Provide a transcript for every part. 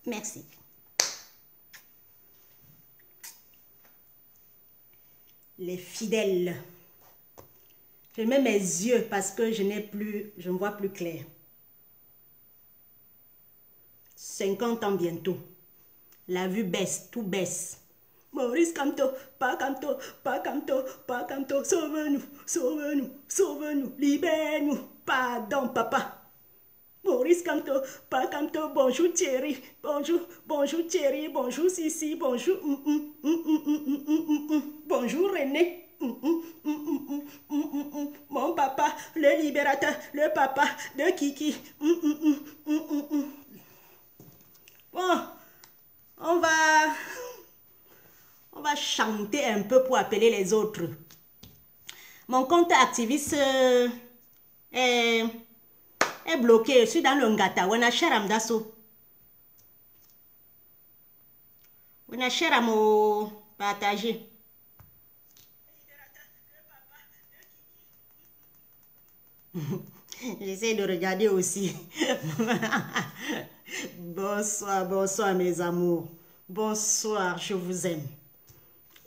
Merci. Les fidèles. Je mets mes yeux parce que je ne vois plus clair. 50 ans bientôt. La vue baisse, tout baisse. Maurice Kamto, pas Kamto, pas Kamto, pas Kamto, sauve-nous, sauve-nous, sauve-nous, libère-nous. Pardon, papa. Maurice Kamto, pas Kamto, bonjour Thierry, bonjour, bonjour Thierry, bonjour Sissi, bonjour, bonjour René. Mon papa, le libérateur, le papa de Kiki. Bon, on va chanter un peu pour appeler les autres. Mon compte activiste est bloqué. Je suis dans le Ngata. Wenachera mdaso. Wenachera mo partager. J'essaie de regarder aussi. Bonsoir, bonsoir mes amours. Bonsoir, je vous aime.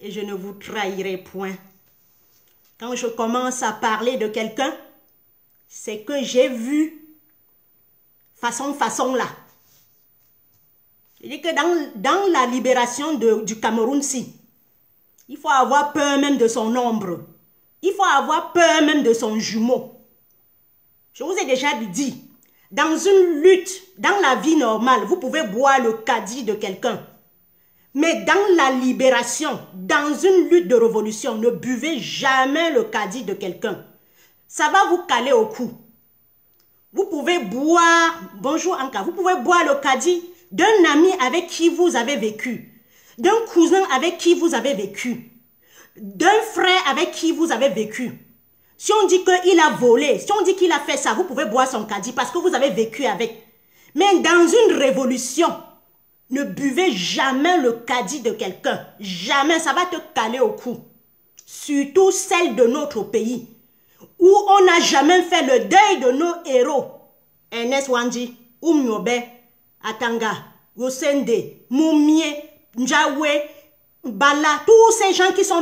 Et je ne vous trahirai point. Quand je commence à parler de quelqu'un, c'est que j'ai vu façon là. Il dit que dans la libération du Cameroun-ci, il faut avoir peur même de son ombre. Il faut avoir peur même de son jumeau. Je vous ai déjà dit, dans une lutte, dans la vie normale, vous pouvez boire le caddie de quelqu'un. Mais dans la libération, dans une lutte de révolution, ne buvez jamais le caddie de quelqu'un. Ça va vous caler au cou. Vous pouvez boire, bonjour Anka, vous pouvez boire le caddie d'un ami avec qui vous avez vécu, d'un cousin avec qui vous avez vécu, d'un frère avec qui vous avez vécu. Si on dit qu'il a volé, si on dit qu'il a fait ça, vous pouvez boire son caddie parce que vous avez vécu avec. Mais dans une révolution, ne buvez jamais le caddie de quelqu'un. Jamais, ça va te caler au cou. Surtout celle de notre pays, où on n'a jamais fait le deuil de nos héros. Ernest Wandi, Oumyobe, Atanga, Gosende, Moumie, Ndjawe, Bala, tous ces gens qui sont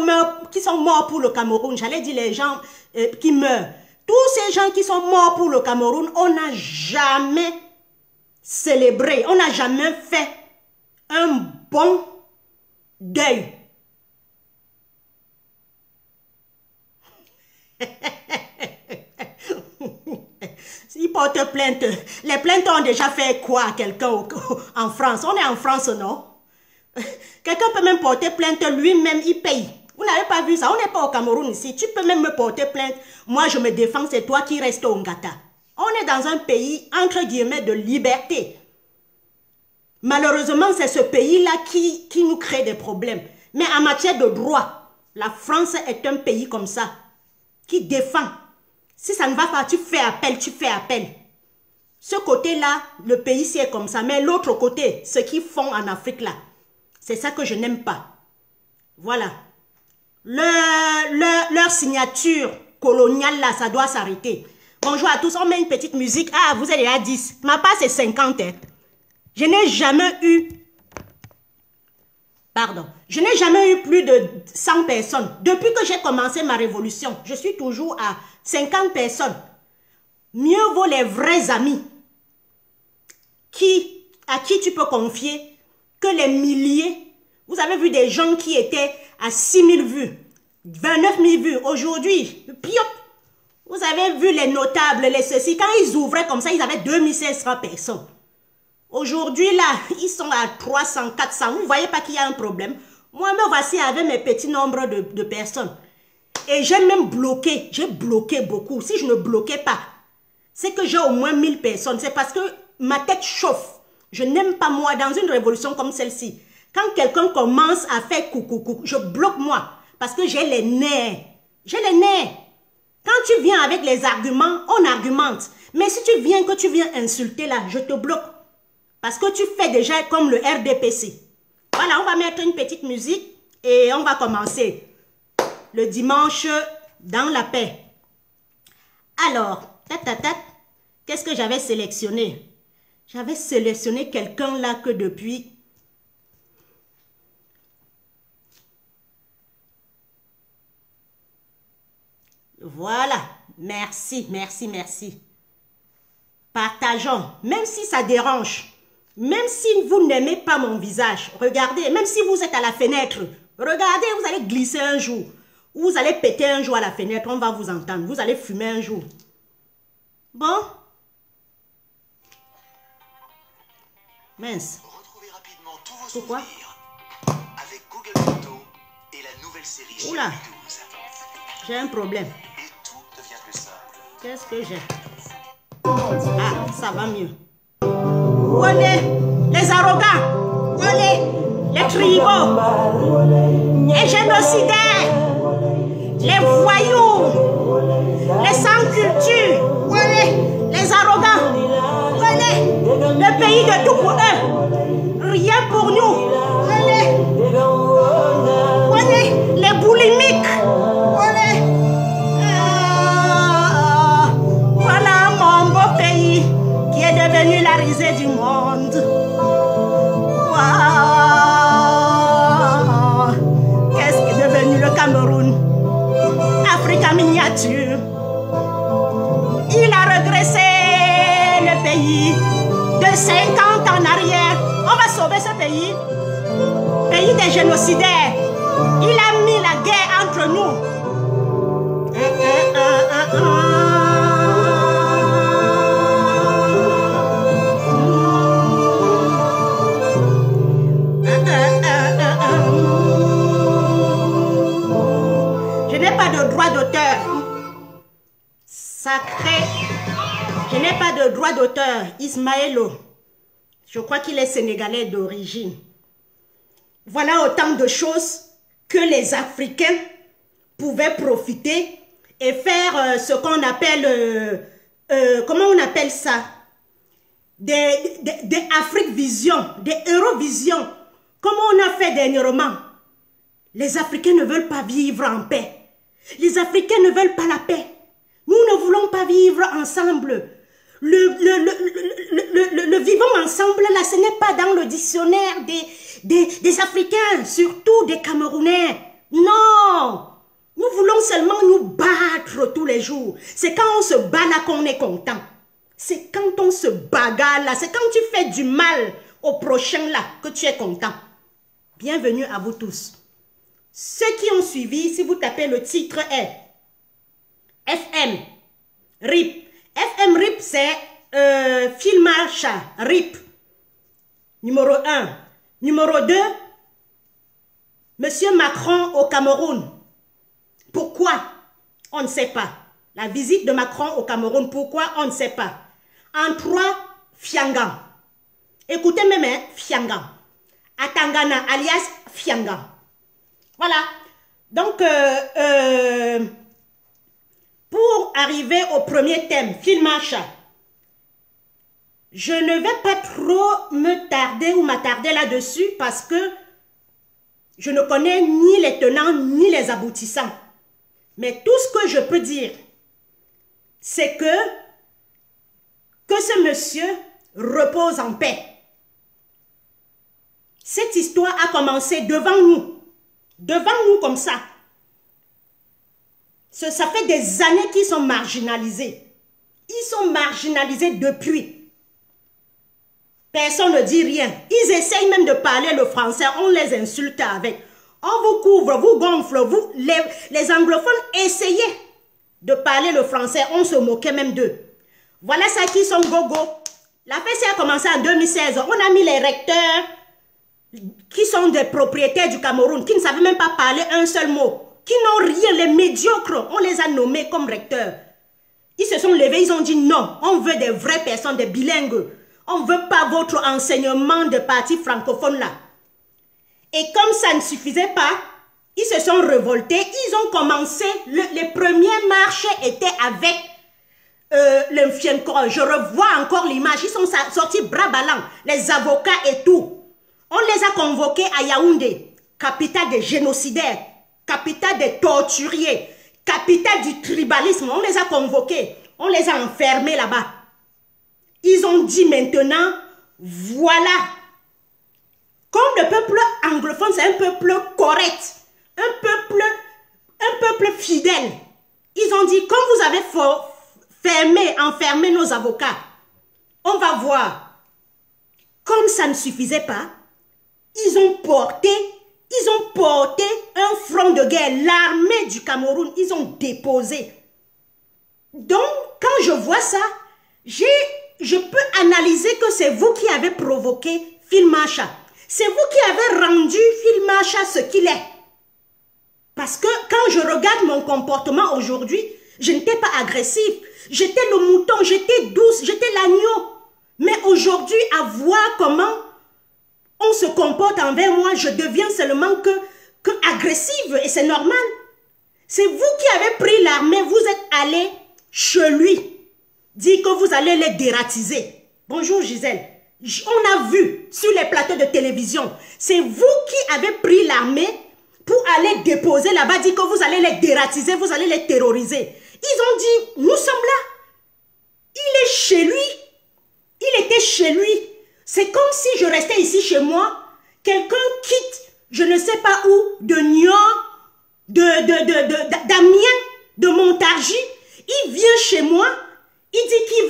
morts pour le Cameroun, j'allais dire les gens qui meurent, tous ces gens qui sont morts pour le Cameroun, on n'a jamais célébré, on n'a jamais fait un bon deuil. S'ils portent plainte, les plaintes ont déjà fait quoi à quelqu'un en France? On est en France, non? Quelqu'un peut même porter plainte lui-même, il paye. Vous n'avez pas vu ça? On n'est pas au Cameroun ici. Tu peux même me porter plainte. Moi, je me défends, c'est toi qui restes au Ngata. On est dans un pays, entre guillemets, de liberté. Malheureusement, c'est ce pays-là qui nous crée des problèmes. Mais en matière de droit, la France est un pays comme ça, qui défend. Si ça ne va pas, tu fais appel, tu fais appel. Ce côté-là, le pays, c'est comme ça. Mais l'autre côté, ce qu'ils font en Afrique, là, c'est ça que je n'aime pas. Voilà. Leur signature coloniale, là, ça doit s'arrêter. Bonjour à tous, on met une petite musique. Ah, vous êtes déjà 10. Ma part, c'est 50. Hein. Je n'ai jamais eu... Pardon. Je n'ai jamais eu plus de 100 personnes. Depuis que j'ai commencé ma révolution, je suis toujours à 50 personnes. Mieux vaut les vrais amis à qui tu peux confier que les milliers. Vous avez vu des gens qui étaient à 6 000 vues, 29 000 vues. Aujourd'hui, vous avez vu les notables, les ceci. Quand ils ouvraient comme ça, ils avaient 2500 personnes. Aujourd'hui, là, ils sont à 300, 400. Vous ne voyez pas qu'il y a un problème. Moi, me voici avec mes petits nombres de personnes. Et j'ai même bloqué. J'ai bloqué beaucoup. Si je ne bloquais pas, c'est que j'ai au moins 1000 personnes. C'est parce que ma tête chauffe. Je n'aime pas, moi, dans une révolution comme celle-ci. Quand quelqu'un commence à faire coucou, je bloque moi. Parce que j'ai les nerfs. J'ai les nerfs. Quand tu viens avec les arguments, on argumente. Mais si tu viens insulter là, je te bloque. Parce que tu fais déjà comme le RDPC. Voilà, on va mettre une petite musique et on va commencer. Le dimanche dans la paix. Alors, qu'est-ce que j'avais sélectionné? J'avais sélectionné quelqu'un là que depuis... Voilà. Merci, merci, merci. Partageons. Même si ça dérange. Même si vous n'aimez pas mon visage. Regardez. Même si vous êtes à la fenêtre. Regardez, vous allez glisser un jour. Vous allez péter un jour à la fenêtre. On va vous entendre. Vous allez fumer un jour. Bon. Mince. Retrouvez rapidement tous vos Pourquoi? souvenirs avec Google Photos et la nouvelle série Oula. J12. J'ai un problème. Et tout devient plus simple. Qu'est-ce que j'ai? Ah, ça va mieux. Olé, les arrogants. Olé, les tribaux. Les génocidaires. Les voyous. Les sans-culture. Olé, les arrogants. Olé, le pays de tout pour eux. Rien pour nous. Olé. Olé, les boulimiques. Olé. Voilà mon beau pays qui est devenu la risée du monde. Wow. Qu'est-ce qui est devenu le Cameroun? Afrique en miniature. Il a regressé le pays de 50 ans en arrière. On va sauver ce pays. Pays des génocidaires. Il a mis la guerre entre nous. Je n'ai pas de droit d'auteur. Sacré. Je n'ai pas de droit d'auteur. Ismaëlo. Je crois qu'il est sénégalais d'origine. Voilà autant de choses que les Africains pouvaient profiter et faire ce qu'on appelle, comment on appelle ça? Des Afrique Vision, des Eurovision. Comment on a fait dernièrement? Les Africains ne veulent pas vivre en paix. Les Africains ne veulent pas la paix. Nous ne voulons pas vivre ensemble. Le vivant ensemble, là, ce n'est pas dans le dictionnaire des Africains, surtout des Camerounais. Non! Nous voulons seulement nous battre tous les jours. C'est quand on se bat là qu'on est content. C'est quand on se bagarre là, c'est quand tu fais du mal au prochain là que tu es content. Bienvenue à vous tous. Ceux qui ont suivi, si vous tapez le titre est FM RIP. FM RIP, c'est Filmacha RIP. Numéro 1. Numéro 2, Monsieur Macron au Cameroun. Pourquoi? On ne sait pas. La visite de Macron au Cameroun, pourquoi? On ne sait pas. En 3, Fiangan. Écoutez même, hein, Fiangan. Atangana, alias Fiangan. Voilà. Donc, pour arriver au premier thème, Filmacha, je ne vais pas trop me tarder ou m'attarder là-dessus parce que je ne connais ni les tenants ni les aboutissants. Mais tout ce que je peux dire, c'est que ce monsieur repose en paix. Cette histoire a commencé devant nous comme ça. Ça fait des années qu'ils sont marginalisés. Ils sont marginalisés depuis. Personne ne dit rien. Ils essayent même de parler le français, on les insulte avec. On vous couvre, vous gonfle, vous, les anglophones, essayez de parler le français, on se moquait même d'eux. Voilà ça qui sont gogo. La fête a commencé en 2016. On a mis les recteurs qui sont des propriétaires du Cameroun, qui ne savaient même pas parler un seul mot, qui n'ont rien, les médiocres, on les a nommés comme recteurs. Ils se sont levés, ils ont dit non, on veut des vraies personnes, des bilingues. On ne veut pas votre enseignement de parti francophone là. Et comme ça ne suffisait pas, ils se sont révoltés, ils ont commencé, les premières marches étaient avec l'infirmière. Je revois encore l'image, ils sont sortis bras ballants, les avocats et tout. On les a convoqués à Yaoundé, capitale des génocidaires, capitale des torturiers, capitale du tribalisme. On les a convoqués, on les a enfermés là-bas. Ils ont dit maintenant, Voilà. Comme le peuple anglophone, c'est un peuple correct, un peuple fidèle. Ils ont dit, comme vous avez enfermé nos avocats, on va voir. Comme ça ne suffisait pas, ils ont porté un front de guerre. L'armée du Cameroun, ils ont déposé. Donc, quand je vois ça, je peux analyser que c'est vous qui avez provoqué Phil Macha. C'est vous qui avez rendu Phil Macha ce qu'il est. Parce que quand je regarde mon comportement aujourd'hui, je n'étais pas agressive. J'étais le mouton, j'étais douce, j'étais l'agneau. Mais aujourd'hui, à voir comment on se comporte envers moi, je deviens seulement que agressive. Et c'est normal. C'est vous qui avez pris l'armée, vous êtes allé chez lui. Dire que vous allez les dératiser. Bonjour Gisèle. On a vu sur les plateaux de télévision. C'est vous qui avez pris l'armée pour aller déposer là-bas, dire que vous allez les dératiser, vous allez les terroriser. Ils ont dit, nous sommes là. Il est chez lui. Il était chez lui. C'est comme si je restais ici chez moi. Quelqu'un quitte, je ne sais pas où, de Niort, d'Amiens, de Montargis. Il vient chez moi. Il dit qu'il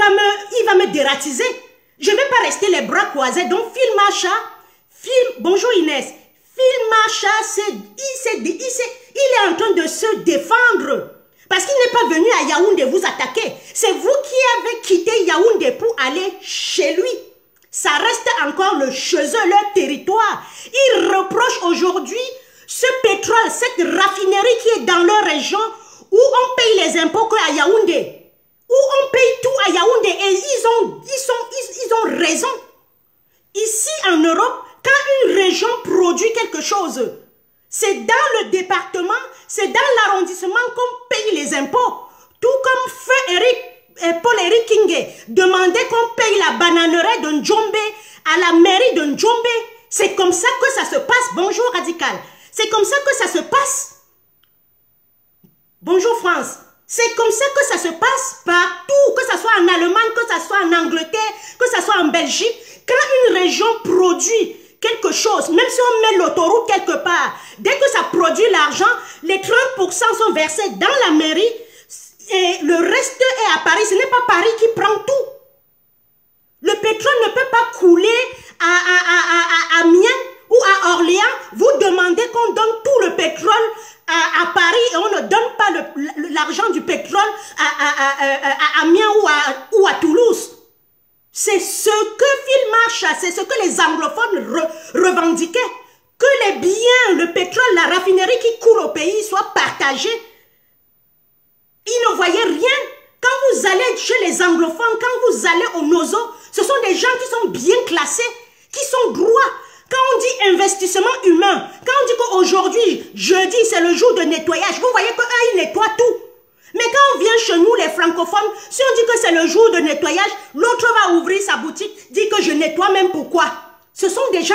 va me dératiser. Je ne vais pas rester les bras croisés. Donc, Phil Macha, bonjour Inès. Phil Macha, il est en train de se défendre. Parce qu'il n'est pas venu à Yaoundé vous attaquer. C'est vous qui avez quitté Yaoundé pour aller chez lui. Ça reste encore chez eux, leur territoire. Ils reprochent aujourd'hui ce pétrole, cette raffinerie qui est dans leur région, où on paye les impôts qu'à Yaoundé. Où on paye tout à Yaoundé. Et ils ont raison. Ici en Europe, quand une région produit quelque chose, c'est dans le département, c'est dans l'arrondissement qu'on paye les impôts. Tout comme feu Paul-Éric Kingé demandait qu'on paye la bananeraie de Ndjombe à la mairie de Ndjombe. C'est comme ça que ça se passe. Bonjour Radical. C'est comme ça que ça se passe. Bonjour France. C'est comme ça que ça se passe partout, que ce soit en Allemagne, que ce soit en Angleterre, que ce soit en Belgique. Quand une région produit quelque chose, même si on met l'autoroute quelque part, dès que ça produit l'argent, les 30% sont versés dans la mairie et le reste est à Paris. Ce n'est pas Paris qui prend tout. Le pétrole ne peut pas couler à Amiens ou à Orléans. Vous demandez qu'on donne tout le pétrole à Paris et on ne donne pas l'argent du pétrole à Amiens ou à Toulouse. C'est ce que Phil Macha, c'est ce que les anglophones revendiquaient. Que les biens, le pétrole, la raffinerie qui coule au pays soient partagés. Ils ne voyaient rien. Quand vous allez chez les anglophones, quand vous allez au Nozo, ce sont des gens qui sont bien classés, qui sont droits. Quand on dit investissement humain, quand on dit qu'aujourd'hui, jeudi, c'est le jour de nettoyage, vous voyez qu'eux, ils nettoient tout. Mais quand on vient chez nous, les francophones, si on dit que c'est le jour de nettoyage, l'autre va ouvrir sa boutique, dit que je nettoie même pourquoi. Ce sont des gens,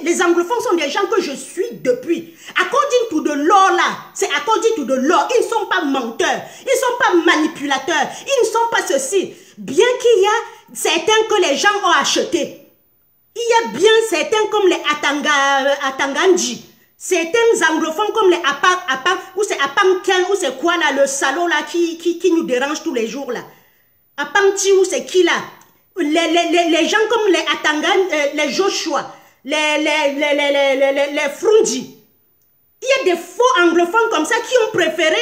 les anglophones sont des gens que je suis depuis. According to the law là, c'est according to the law. Ils ne sont pas menteurs, ils ne sont pas manipulateurs, ils ne sont pas ceci. Bien qu'il y a certains que les gens ont achetés. Il y a bien certains comme les Atangandji, certains anglophones comme les ou c'est Apankan, ou c'est quoi là, le salaud là qui nous dérange tous les jours là. Apanti ou c'est qui là? Les gens comme les Atangan, les Joshua, les Frundi. Il y a des faux anglophones comme ça qui ont préféré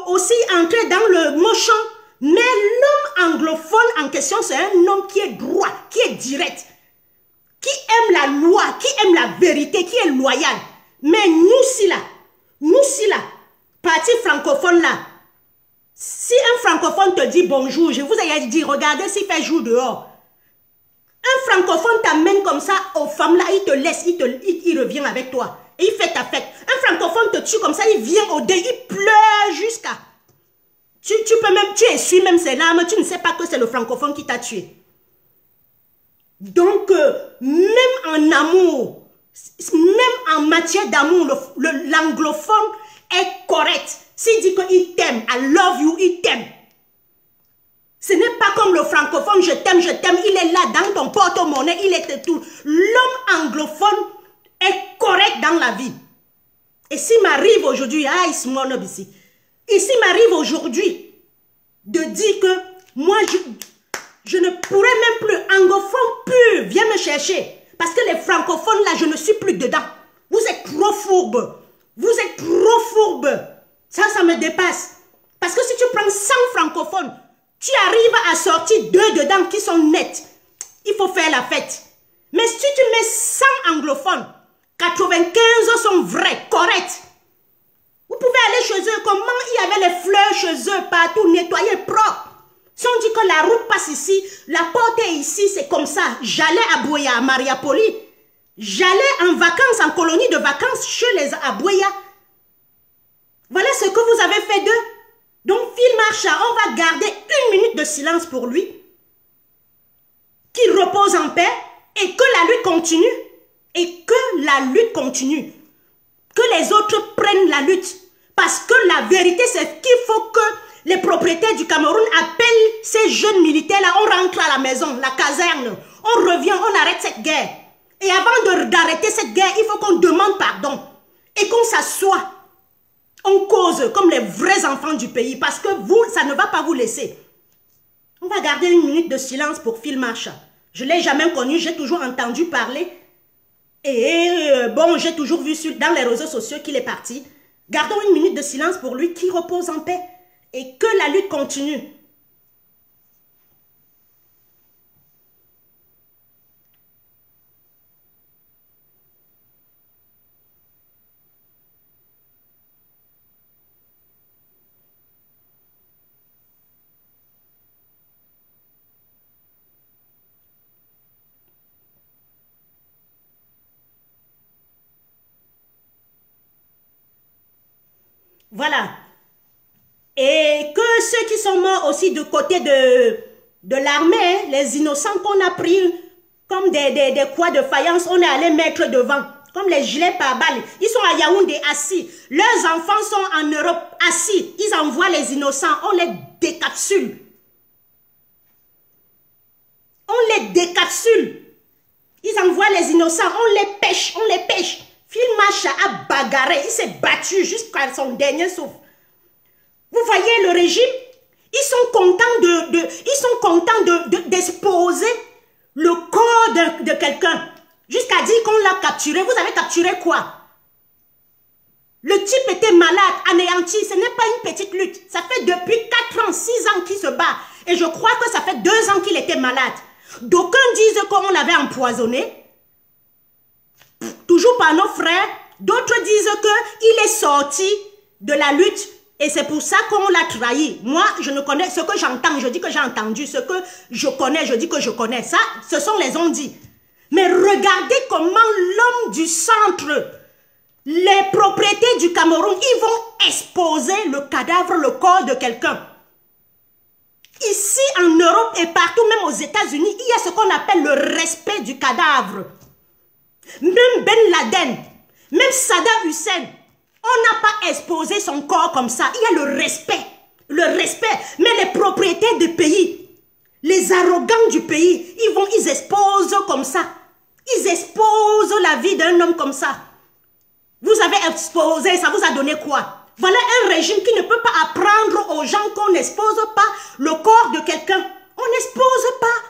aussi entrer dans le mochon. Mais l'homme anglophone en question, c'est un homme qui est droit, qui est direct, qui aime la loi, qui aime la vérité, qui est loyal. Mais nous là, parti francophone là, si un francophone te dit bonjour, je vous ai dit, regardez s'il fait jour dehors. Un francophone t'amène comme ça aux femmes là, il te laisse, il revient avec toi. Et il fait ta fête. Un francophone te tue comme ça, il vient au dé, il pleure jusqu'à... Tu peux même, tu essuies même ses larmes, tu ne sais pas que c'est le francophone qui t'a tué. Donc, même en amour, même en matière d'amour, l'anglophone est correct. S'il dit qu'il t'aime, I love you, il t'aime. Ce n'est pas comme le francophone, je t'aime, il est là dans ton porte-monnaie, il est tout. L'homme anglophone est correct dans la vie. Et s'il m'arrive aujourd'hui, ici m'arrive aujourd'hui de dire que moi, je ne pourrais même plus, anglophone pur, viens me chercher. Parce que les francophones, là, je ne suis plus dedans. Vous êtes trop fourbe. Vous êtes trop fourbe. Ça me dépasse. Parce que si tu prends 100 francophones, tu arrives à sortir 2 dedans qui sont nets. Il faut faire la fête. Mais si tu mets 100 anglophones, 95 sont vrais, corrects. Vous pouvez aller chez eux. Comment il y avait les fleurs chez eux, partout, nettoyées, propres. Si on dit que la route passe ici, la porte est ici, c'est comme ça. J'allais à Boya, à Mariapoli. J'allais en vacances, en colonie de vacances, chez les Aboya. Voilà ce que vous avez fait d'eux. Donc, Phil Marcha, on va garder 1 minute de silence pour lui. Qu'il repose en paix et que la lutte continue. Et que la lutte continue. Que les autres prennent la lutte. Parce que la vérité, c'est qu'il faut que les propriétaires du Cameroun appellent ces jeunes militaires-là. On rentre à la maison, la caserne. On revient, on arrête cette guerre. Et avant d'arrêter cette guerre, il faut qu'on demande pardon. Et qu'on s'assoie. On cause comme les vrais enfants du pays. Parce que vous, ça ne va pas vous laisser. On va garder 1 minute de silence pour Phil Marcha. Je ne l'ai jamais connu, j'ai toujours entendu parler. Et bon, j'ai toujours vu dans les réseaux sociaux qu'il est parti. Gardons 1 minute de silence pour lui qui repose en paix. Et que la lutte continue. Voilà. Et que ceux qui sont morts aussi du côté de l'armée, les innocents qu'on a pris comme des quoi de faïence, on est allé mettre devant. Comme les gilets pare-balles. Ils sont à Yaoundé assis. Leurs enfants sont en Europe assis. Ils envoient les innocents. On les décapsule. On les décapsule. Ils envoient les innocents. On les pêche. On les pêche. Phil Marcha a bagarré. Il s'est battu jusqu'à son dernier souffle. Vous voyez le régime? Ils sont contents d'exposer le corps de quelqu'un. Jusqu'à dire qu'on l'a capturé. Vous avez capturé quoi? Le type était malade, anéanti. Ce n'est pas une petite lutte. Ça fait depuis 4 ans, 6 ans qu'il se bat. Et je crois que ça fait 2 ans qu'il était malade. D'aucuns disent qu'on l'avait empoisonné. Toujours par nos frères. D'autres disent qu'il est sorti de la lutte. Et c'est pour ça qu'on l'a trahi. Moi, je ne connais ce que j'entends. Je dis que j'ai entendu. Ce que je connais, je dis que je connais. Ça, ce sont les on-dit. Mais regardez comment l'homme du centre, les propriétaires du Cameroun, ils vont exposer le cadavre, le corps de quelqu'un. Ici, en Europe et partout, même aux États-Unis, il y a ce qu'on appelle le respect du cadavre. Même Ben Laden, même Saddam Hussein, on n'a pas exposé son corps comme ça. Il y a le respect. Le respect. Mais les propriétaires du pays, les arrogants du pays, ils exposent comme ça. Ils exposent la vie d'un homme comme ça. Vous avez exposé, ça vous a donné quoi? Voilà un régime qui ne peut pas apprendre aux gens qu'on n'expose pas le corps de quelqu'un. On n'expose pas.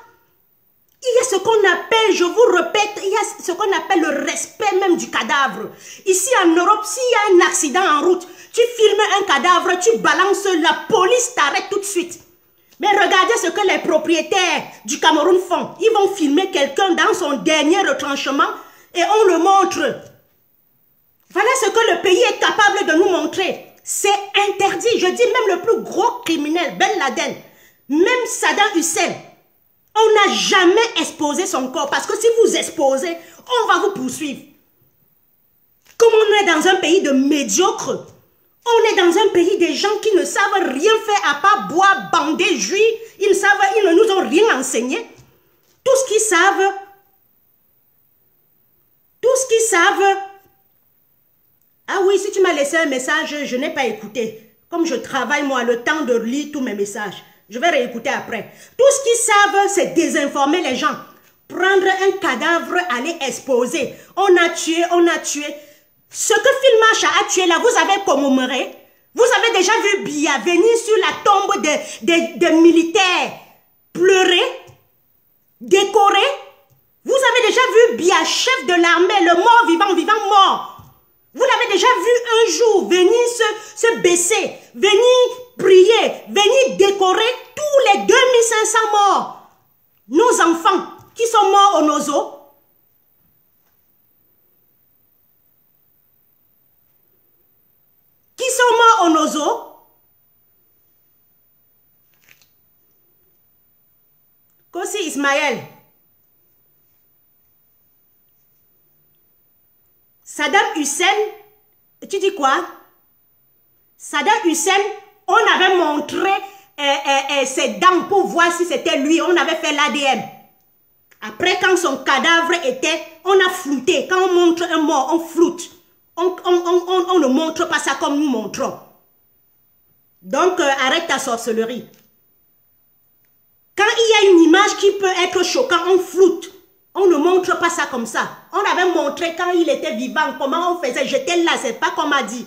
Il y a ce qu'on appelle, je vous répète, il y a ce qu'on appelle le respect même du cadavre. Ici en Europe, s'il y a un accident en route, tu filmes un cadavre, tu balances, la police t'arrête tout de suite. Mais regardez ce que les propriétaires du Cameroun font. Ils vont filmer quelqu'un dans son dernier retranchement et on le montre. Voilà ce que le pays est capable de nous montrer. C'est interdit. Je dis même le plus gros criminel, Ben Laden, même Saddam Hussein, on n'a jamais exposé son corps. Parce que si vous exposez, on va vous poursuivre. Comme on est dans un pays de médiocres, on est dans un pays des gens qui ne savent rien faire à part boire, bander, jouir. Ils ne nous ont rien enseigné. Tout ce qu'ils savent, ah oui, si tu m'as laissé un message, je n'ai pas écouté. Comme je travaille, moi, le temps de lire tous mes messages. Je vais réécouter après. Tout ce qu'ils savent, c'est désinformer les gens. Prendre un cadavre, aller exposer. On a tué, on a tué. Ce que Phil Marshall a tué là, vous avez commémoré. Vous avez déjà vu Biya venir sur la tombe des militaires pleurer, décorer. Vous avez déjà vu Biya, chef de l'armée, le mort vivant, vivant mort. Vous l'avez déjà vu un jour venir se baisser, venir prier, venir décorer tous les 2500 morts. Nos enfants qui sont morts au Nozo. Qui sont morts au Nozo. Kossi Ismaël. Saddam Hussein, tu dis quoi? Saddam Hussein, on avait montré ses dents pour voir si c'était lui. On avait fait l'ADN. Après, quand son cadavre était, on a flouté. Quand on montre un mort, on floute. On ne montre pas ça comme nous montrons. Donc, arrête ta sorcellerie. Quand il y a une image qui peut être choquante, on floute. On ne montre pas ça comme ça. On avait montré quand il était vivant, comment on faisait. J'étais là, c'est pas comme on m'a dit.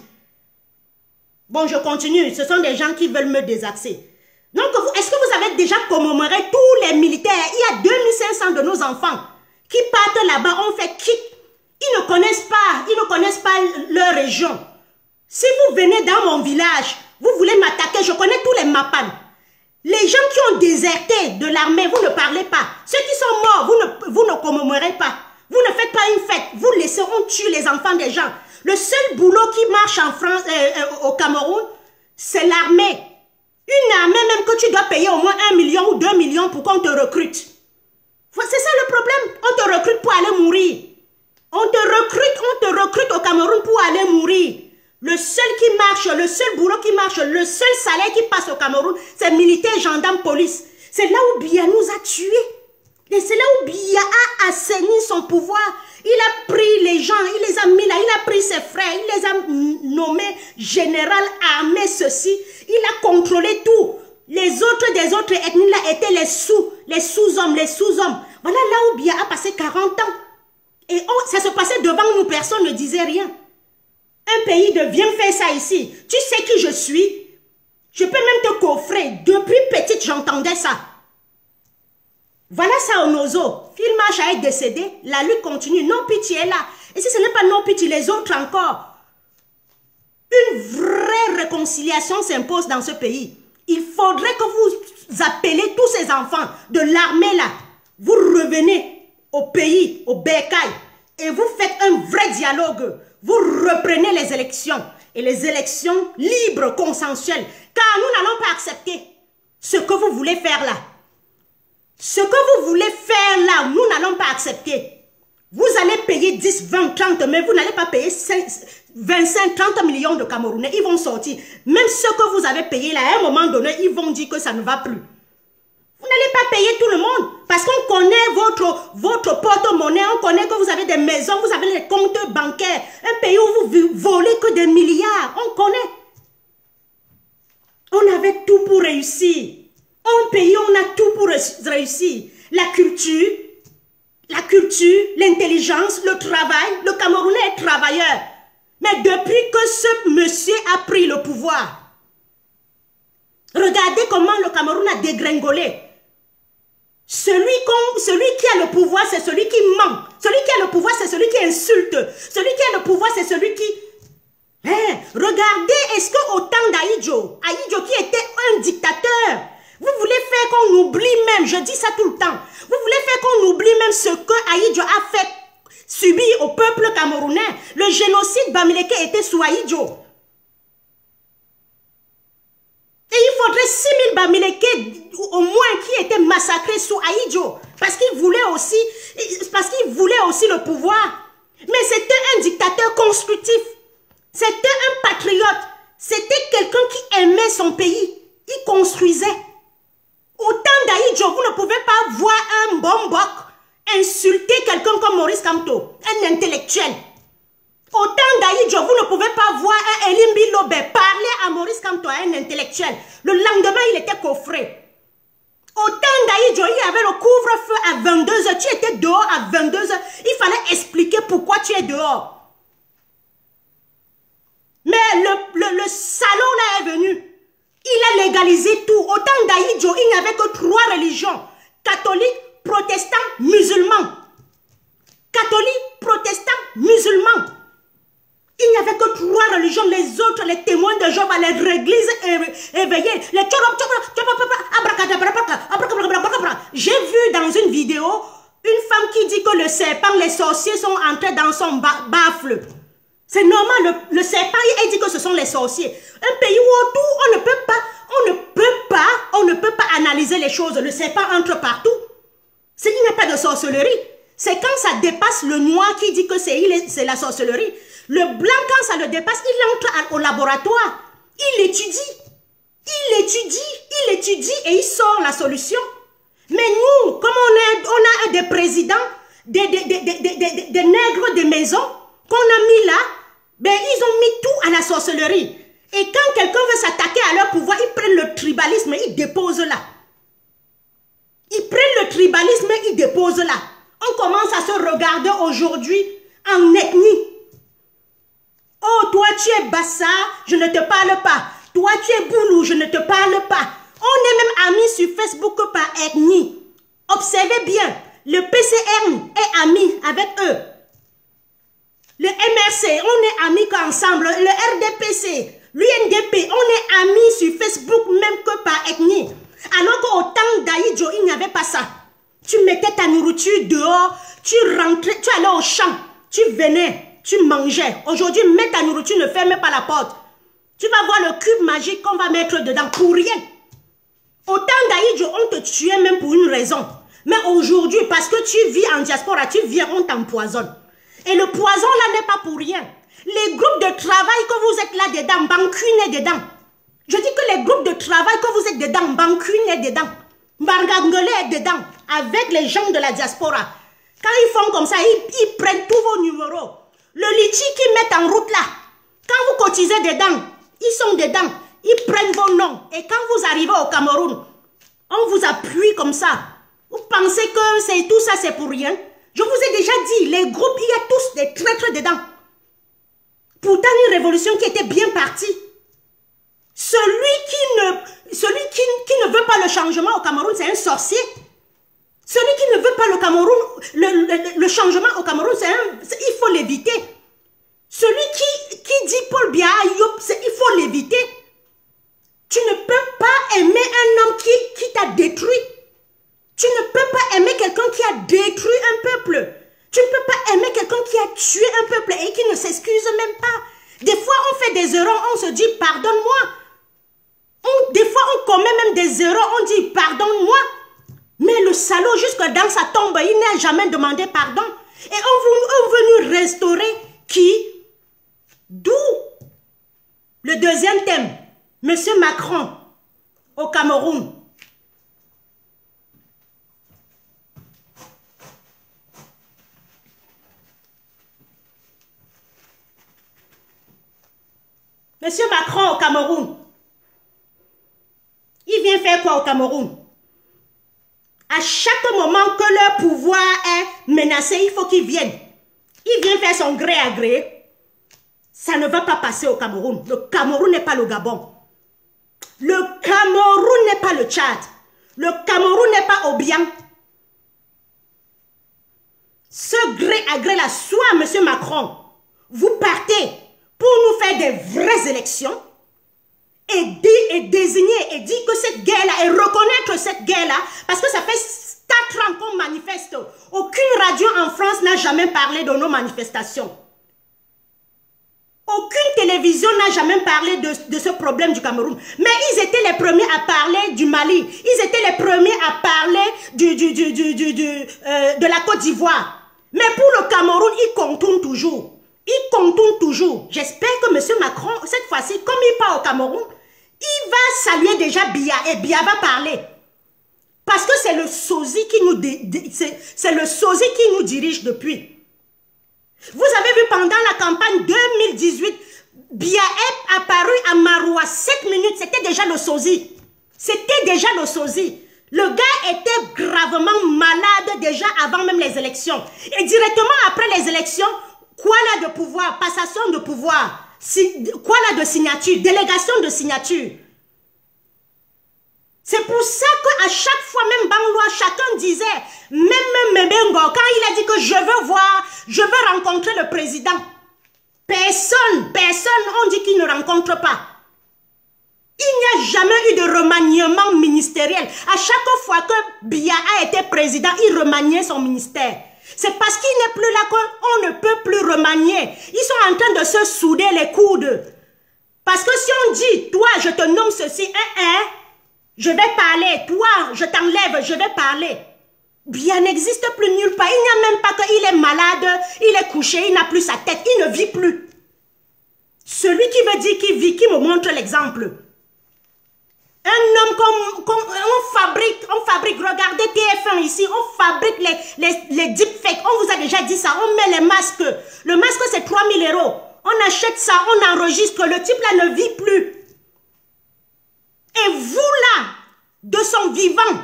Bon, je continue. Ce sont des gens qui veulent me désaxer. Donc, est-ce que vous avez déjà commémoré tous les militaires? Il y a 2500 de nos enfants qui partent là-bas, on fait kick. Ils ne connaissent pas leur région. Si vous venez dans mon village, vous voulez m'attaquer, je connais tous les Mapan. Les gens qui ont déserté de l'armée, vous ne parlez pas. Ceux qui sont morts, vous ne commémorez pas. Vous ne faites pas une fête. Vous laissez, on tue les enfants des gens. Le seul boulot qui marche en France, au Cameroun, c'est l'armée. Une armée même que tu dois payer au moins 1 million ou 2 millions pour qu'on te recrute. C'est ça le problème. On te recrute pour aller mourir. On te recrute au Cameroun pour aller mourir. Le seul qui marche, le seul boulot qui marche, le seul salaire qui passe au Cameroun, c'est militaire, gendarme, police. C'est là où Biya nous a tués. Et c'est là où Biya a assaini son pouvoir. Il a pris les gens, il les a mis là, il a pris ses frères, il les a nommés général, armée, ceci. Il a contrôlé tout. Les autres des autres ethnies là étaient les sous-hommes, les sous-hommes. Voilà là où Biya a passé 40 ans. Et ça se passait devant nous, personne ne disait rien. Un pays de viens faire ça ici. Tu sais qui je suis? Je peux même te coffrer. Depuis petite, j'entendais ça. Voilà ça au Nozo. Phil Marshall est décédé. La lutte continue. Non pitié est là. Et si ce n'est pas non pitié, les autres encore. Une vraie réconciliation s'impose dans ce pays. Il faudrait que vous appelez tous ces enfants de l'armée là. Vous revenez au pays, au Bécaye. Et vous faites un vrai dialogue. Vous reprenez les élections. Et les élections libres, consensuelles. Car nous n'allons pas accepter ce que vous voulez faire là. Ce que vous voulez faire là, nous n'allons pas accepter. Vous allez payer 10, 20, 30, mais vous n'allez pas payer 25, 30 millions de Camerounais. Ils vont sortir. Même ceux que vous avez payés là, à un moment donné, ils vont dire que ça ne va plus. Vous n'allez pas payer tout le monde. Parce qu'on connaît votre porte-monnaie, on connaît que vous avez des maisons, vous avez les comptes bancaires. Un pays où vous volez que des milliards, on connaît. On avait tout pour réussir. Un pays, on a tout pour réussir. La culture, l'intelligence, le travail. Le Camerounais est travailleur. Mais depuis que ce monsieur a pris le pouvoir, regardez comment le Cameroun a dégringolé. Celui qui a le pouvoir, c'est celui qui ment. Celui qui a le pouvoir, c'est celui qui insulte. Celui qui a le pouvoir, c'est celui qui... regardez, est-ce qu'au temps d'Ahidjo, qui était un dictateur, vous voulez faire qu'on oublie même, je dis ça tout le temps, vous voulez faire qu'on oublie même ce que Ahidjo a fait subir au peuple camerounais. Le génocide Bamileke était sous Ahidjo. Et il faudrait 6000 Bamileke au moins qui étaient massacrés sous Ahidjo. Parce qu'il voulait aussi le pouvoir. Mais c'était un dictateur constructif. C'était un patriote. C'était quelqu'un qui aimait son pays. Il construisait. Au temps d'Ahidjo, vous ne pouvez pas voir un Bombok insulter quelqu'un comme Maurice Kamto, un intellectuel. Au temps d'Ahidjo, vous ne pouvez pas voir un Elimbi Lobé parler à Maurice Kamto, un intellectuel. Le lendemain, il était coffré. Au temps d'Aïdjo, il y avait le couvre-feu à 22h. Tu étais dehors à 22h. Il fallait expliquer pourquoi tu es dehors. Mais le salaud là est venu. Il a légalisé tout. Au temps d'Aïdjo, il n'y avait que 3 religions. Catholiques, protestants, musulmans. Catholiques, protestants, musulmans. Il n'y avait que 3 religions. Les autres, les témoins de Jéhovah, les églises éveillées, les j'ai vu dans une vidéo une femme qui dit que le serpent, les sorciers sont entrés dans son baffle. C'est normal, le serpent, il dit que ce sont les sorciers. Un pays où tout, on ne peut pas analyser les choses. Le serpent entre partout. Il n'y a pas de sorcellerie. C'est quand ça dépasse le noir qui dit que c'est la sorcellerie. Le blanc, quand ça le dépasse, il entre au laboratoire. Il étudie et il sort la solution. Mais nous, comme on a des présidents, des nègres de maison qu'on a mis là, ben ils ont mis tout à la sorcellerie. Et quand quelqu'un veut s'attaquer à leur pouvoir, ils prennent le tribalisme et ils déposent là. Ils prennent le tribalisme et ils déposent là. On commence à se regarder aujourd'hui en ethnie. Oh, toi tu es Bassa, je ne te parle pas. Toi tu es Boulou, je ne te parle pas. On est même amis sur Facebook par ethnie. Observez bien, le PCM est ami avec eux. Le MRC, on est amis ensemble. Le RDPC, l'UNDP, on est amis sur Facebook même que par ethnie. Alors qu'au temps d'Aïdjo, il n'y avait pas ça. Tu mettais ta nourriture dehors, tu rentrais, tu allais au champ, tu venais, tu mangeais. Aujourd'hui, mets ta nourriture, ne ferme pas la porte. Tu vas voir le cube magique qu'on va mettre dedans pour rien. Au temps d'Aïdjo, on te tuait même pour une raison. Mais aujourd'hui, parce que tu vis en diaspora, tu viens, on t'empoisonne. Et le poison là n'est pas pour rien. Les groupes de travail que vous êtes là dedans, bancunes dedans. Je dis que les groupes de travail que vous êtes dedans, bancunes dedans. Bargangolé est dedans, avec les gens de la diaspora. Quand ils font comme ça, ils prennent tous vos numéros. Le litchi qu'ils mettent en route là, quand vous cotisez dedans, ils sont dedans, ils prennent vos noms. Et quand vous arrivez au Cameroun, on vous appuie comme ça. Vous pensez que tout ça c'est pour rien? Je vous ai déjà dit, les groupes, il y a tous des traîtres dedans. Pourtant, une révolution qui était bien partie. Celui qui ne veut pas le changement au Cameroun, c'est un sorcier. Celui qui ne veut pas le Cameroun, le changement au Cameroun, il faut l'éviter. Celui qui dit Paul Biya, il faut l'éviter. Tu ne peux pas aimer un homme qui t'a détruit. Tu ne peux pas aimer quelqu'un qui a détruit un peuple. Tu ne peux pas aimer quelqu'un qui a tué un peuple et qui ne s'excuse même pas. Des fois, on fait des erreurs, on se dit pardonne-moi. Des fois, on commet même des erreurs, on dit pardonne-moi. Mais le salaud, jusque dans sa tombe, il n'a jamais demandé pardon. Et on veut nous restaurer qui? D'où le deuxième thème, Monsieur Macron au Cameroun. Monsieur Macron au Cameroun. Il vient faire quoi au Cameroun? À chaque moment que leur pouvoir est menacé, il faut qu'il vienne. Il vient faire son gré à gré. Ça ne va pas passer au Cameroun. Le Cameroun n'est pas le Gabon. Le Cameroun n'est pas le Tchad. Le Cameroun n'est pas Obiang. Ce gré à gré là, soit Monsieur Macron, vous partez pour nous faire des vraies élections et désigner et dire que cette guerre-là, et reconnaître cette guerre-là, parce que ça fait 4 ans qu'on manifeste. Aucune radio en France n'a jamais parlé de nos manifestations. Aucune télévision n'a jamais parlé de ce problème du Cameroun. Mais ils étaient les premiers à parler du Mali. Ils étaient les premiers à parler de la Côte d'Ivoire. Mais pour le Cameroun, ils contournent toujours. Il contourne toujours. J'espère que M. Macron, cette fois-ci, comme il part au Cameroun, il va saluer déjà Biya et Biya va parler. Parce que c'est le sosie qui nous dirige depuis. Vous avez vu pendant la campagne 2018, Biya est apparu à Maroua 7 minutes, c'était déjà le sosie. C'était déjà le sosie. Le gars était gravement malade déjà avant même les élections. Et directement après les élections, quoi là de pouvoir, passation de pouvoir, quoi là de signature, délégation de signature. C'est pour ça qu'à chaque fois, même Banglois, chacun disait, même Mbengo, quand il a dit que je veux voir, je veux rencontrer le président. Personne, on dit qu'il ne rencontre pas. Il n'y a jamais eu de remaniement ministériel. À chaque fois que Biya a été président, il remaniait son ministère. C'est parce qu'il n'est plus là qu'on ne peut plus remanier. Ils sont en train de se souder les coudes. Parce que si on dit, toi, je te nomme ceci, je vais parler, toi, je t'enlève, je vais parler. Biya n'existe plus nulle part. Il n'y a même pas qu'il est malade, il est couché, il n'a plus sa tête, il ne vit plus. Celui qui veut dire qu'il vit, qui me montre l'exemple. Un homme on fabrique, regardez TF1 ici, on fabrique les deepfakes, on vous a déjà dit ça, on met les masques. Le masque c'est 3000 €. On achète ça, on enregistre, le type là ne vit plus. Et vous là, de son vivant,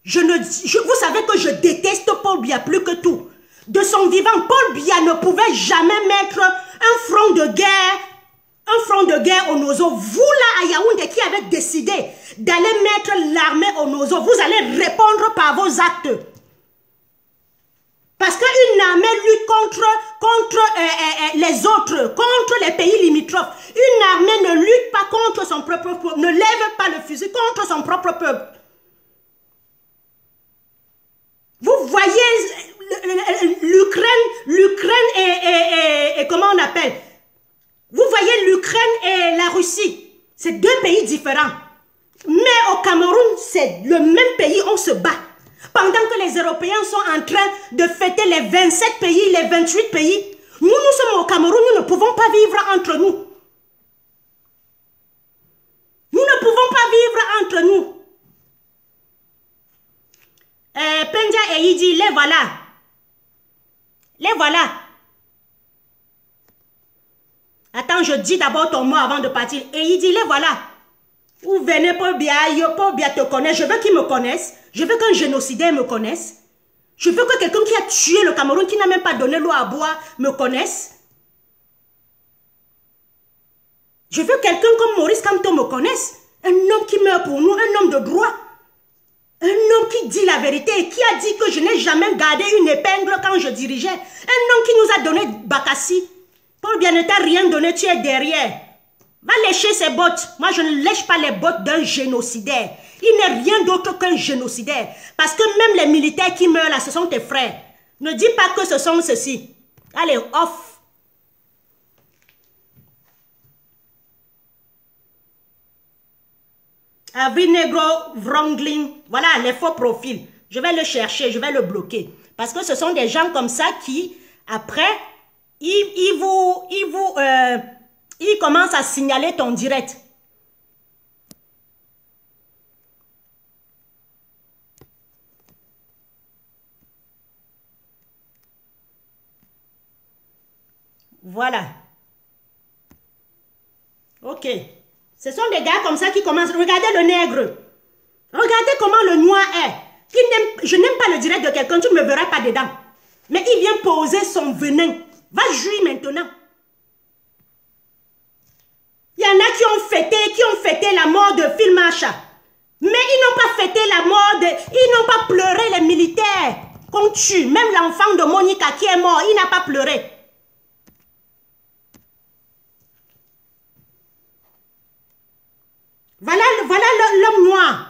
vous savez que je déteste Paul Biya plus que tout. De son vivant, Paul Biya ne pouvait jamais mettre un front de guerre au Nozo. Vous là à Yaoundé qui avez décidé d'aller mettre l'armée au Nozo, vous allez répondre par vos actes. Parce qu'une armée lutte contre les autres, contre les pays limitrophes. Une armée ne lutte pas contre son propre peuple, ne lève pas le fusil contre son propre peuple. Vous voyez l'Ukraine et comment on appelle? Vous voyez l'Ukraine et la Russie. C'est deux pays différents. Mais au Cameroun, c'est le même pays, on se bat. Pendant que les Européens sont en train de fêter les 27 pays, les 28 pays, nous sommes au Cameroun, nous ne pouvons pas vivre entre nous. Nous ne pouvons pas vivre entre nous. Penja et Yidi, les voilà. Les voilà. Attends, je dis d'abord ton mot avant de partir. Et il dit, les voilà. Vous venez Paul Biya te connaît. Je veux qu'il me connaisse. Je veux qu'un génocidaire me connaisse. Je veux que quelqu'un qui a tué le Cameroun, qui n'a même pas donné l'eau à boire, me connaisse. Je veux quelqu'un comme Maurice Kamto me connaisse. Un homme qui meurt pour nous, un homme de droit. Un homme qui dit la vérité et qui a dit que je n'ai jamais gardé une épingle quand je dirigeais. Un homme qui nous a donné Bakassi. Paul Biya ne t'a rien donné, tu es derrière. Va lécher ses bottes. Moi, je ne lèche pas les bottes d'un génocidaire. Il n'est rien d'autre qu'un génocidaire. Parce que même les militaires qui meurent là, ce sont tes frères. Ne dis pas que ce sont ceux-ci. Allez, off. Avinegro Wrangling. Voilà, les faux profils. Je vais le chercher, je vais le bloquer. Parce que ce sont des gens comme ça qui, après, ils commencent à signaler ton direct. Voilà. Ok. Ce sont des gars comme ça qui commencent. Regardez le nègre. Regardez comment le noir est. Je n'aime pas le direct de quelqu'un, tu ne me verras pas dedans. Mais il vient poser son venin. Va jouir maintenant. Il y en a qui ont fêté la mort de Phil Macha. Mais ils n'ont pas fêté la mort ils n'ont pas pleuré les militaires qu'on tue. Même l'enfant de Monica qui est mort, il n'a pas pleuré. Voilà l'homme noir.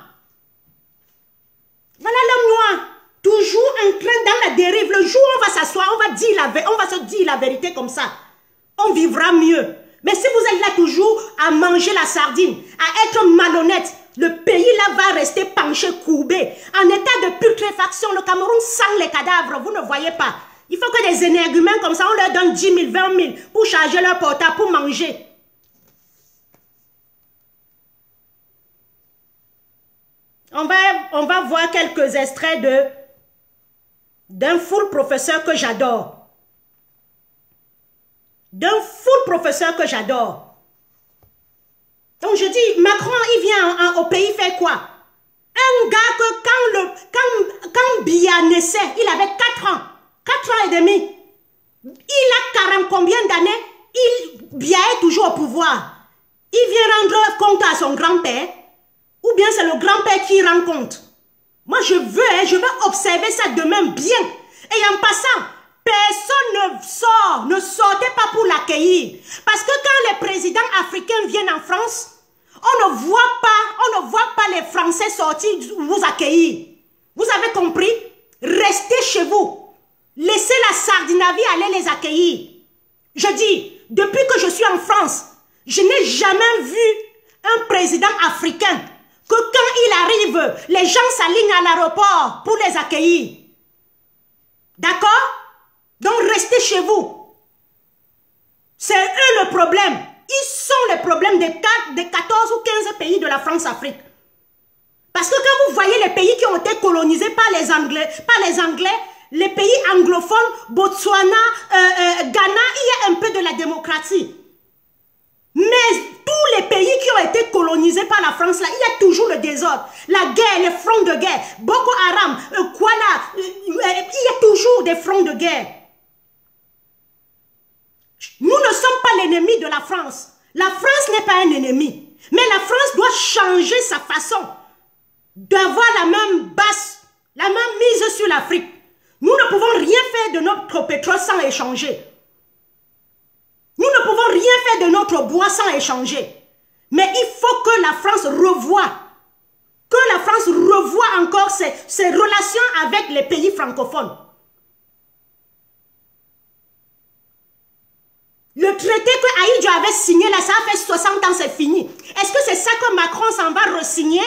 Voilà l'homme noir. Toujours en train dans la dérive. Le jour où on va s'asseoir, on va se dire la vérité comme ça. On vivra mieux. Mais si vous êtes là toujours à manger la sardine, à être malhonnête, le pays là va rester penché, courbé, en état de putréfaction. Le Cameroun sent les cadavres, vous ne voyez pas. Il faut que des énergumènes comme ça, on leur donne 10 000, 20 000 pour charger leur portable, pour manger. On va voir quelques extraits d'un full professeur que j'adore. D'un full professeur que j'adore. Donc je dis, Macron, il vient au pays faire quoi? Un gars que quand Biya naissait, il avait 4 ans. 4 ans et demi. Il a 40 combien d'années? Biya est toujours au pouvoir. Il vient rendre compte à son grand-père. Ou bien c'est le grand-père qui rend compte. Moi je veux observer ça demain bien. Et en passant, personne ne sortez pas pour l'accueillir. Parce que quand les présidents africains viennent en France, on ne voit pas les Français sortir vous accueillir. Vous avez compris? Restez chez vous. Laissez la Sardinavie aller les accueillir. Je dis, depuis que je suis en France, je n'ai jamais vu un président africain que quand il arrive, les gens s'alignent à l'aéroport pour les accueillir. D'accord? Donc restez chez vous. C'est eux le problème. Ils sont les problèmes des 14 ou 15 pays de la France-Afrique. Parce que quand vous voyez les pays qui ont été colonisés par les Anglais, les pays anglophones, Botswana, Ghana, il y a un peu de la démocratie. Mais tous les pays qui ont été colonisés par la France, là, il y a toujours le désordre. La guerre, les fronts de guerre, Boko Haram, il y a toujours des fronts de guerre. Nous ne sommes pas l'ennemi de la France. La France n'est pas un ennemi. Mais la France doit changer sa façon d'avoir la même mise sur l'Afrique. Nous ne pouvons rien faire de notre pétrole sans échanger. Nous ne pouvons rien faire de notre bois sans échanger. Mais il faut que la France revoie. Que la France revoie encore ses relations avec les pays francophones. Le traité que Ahidjo avait signé là, ça a fait 60 ans, c'est fini. Est-ce que c'est ça que Macron s'en va re-signer?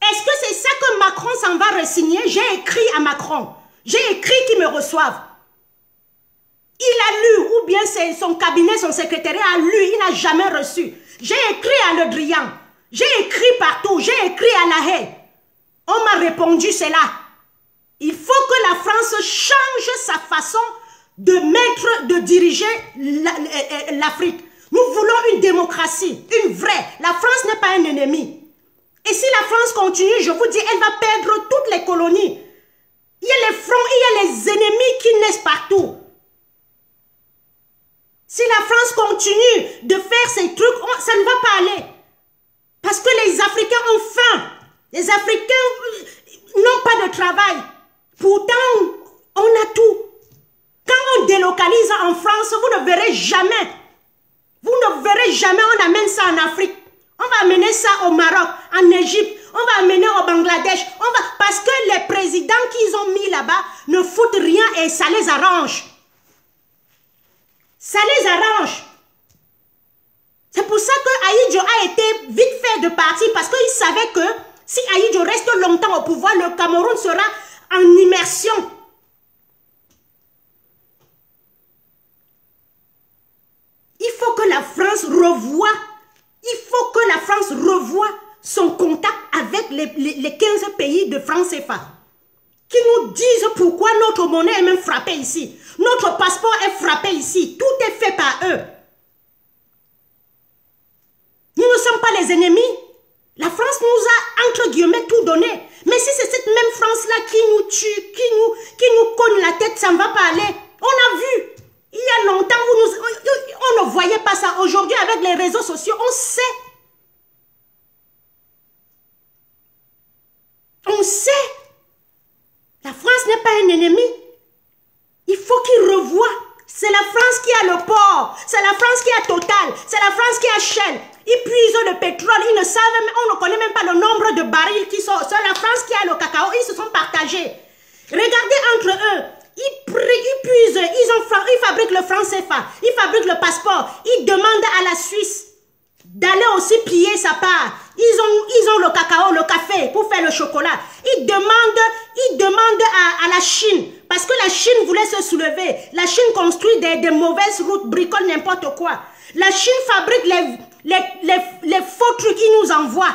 Est-ce que c'est ça que Macron s'en va re-signer? J'ai écrit à Macron. J'ai écrit qu'il me reçoive. Il a lu, ou bien c'est son cabinet, son secrétariat a lu, il n'a jamais reçu. J'ai écrit à Le Drian. J'ai écrit partout. J'ai écrit à La Haye. On m'a répondu, c'est là. Il faut que la France change sa façon de diriger l'Afrique. Nous voulons une démocratie, une vraie. La France n'est pas un ennemi. Et si la France continue, je vous dis, elle va perdre toutes les colonies. Il y a les fronts, il y a les ennemis qui naissent partout. Si la France continue de faire ces trucs, ça ne va pas aller. Parce que les Africains ont faim. Les Africains n'ont pas de travail. Pourtant, on a tout. Quand on délocalise en France, vous ne verrez jamais. Vous ne verrez jamais, on amène ça en Afrique. On va amener ça au Maroc, en Égypte, on va amener au Bangladesh. Parce que les présidents qu'ils ont mis là-bas ne foutent rien et ça les arrange. Ça les arrange. C'est pour ça que Ahidjo a été vite fait de partir parce qu'il savait que si Ahidjo reste longtemps au pouvoir, le Cameroun sera en immersion. Il faut que la France revoie. Il faut que la France revoie son contact avec les 15 pays de France CFA. Qui nous disent pourquoi notre monnaie est même frappée ici. Notre passeport est frappé ici. Tout est fait par eux. Nous ne sommes pas les ennemis. La France nous a, entre guillemets, tout donné. Mais si c'est cette même France-là qui nous tue, qui nous cogne la tête, ça ne va pas aller. On a vu. Il y a longtemps, on ne voyait pas ça. Aujourd'hui, avec les réseaux sociaux, on sait. On sait. La France n'est pas un ennemi. Il faut qu'il revoie. C'est la France qui a le port. C'est la France qui a Total. C'est la France qui a Shell. Ils puisent le pétrole. Ils ne savent même, on ne connaît même pas le nombre de barils qui sont. C'est la France qui a le cacao. Ils se sont partagés. Regardez entre eux. Ils puisent. Ils fabriquent le franc CFA. Ils fabriquent le passeport. Ils demandent à la Suisse d'aller aussi piller sa part. Ils ont le cacao, le café pour faire le chocolat. Ils demandent à la Chine, parce que la Chine voulait se soulever. La Chine construit des mauvaises routes, bricole n'importe quoi. La Chine fabrique les faux trucs qu'ils nous envoient.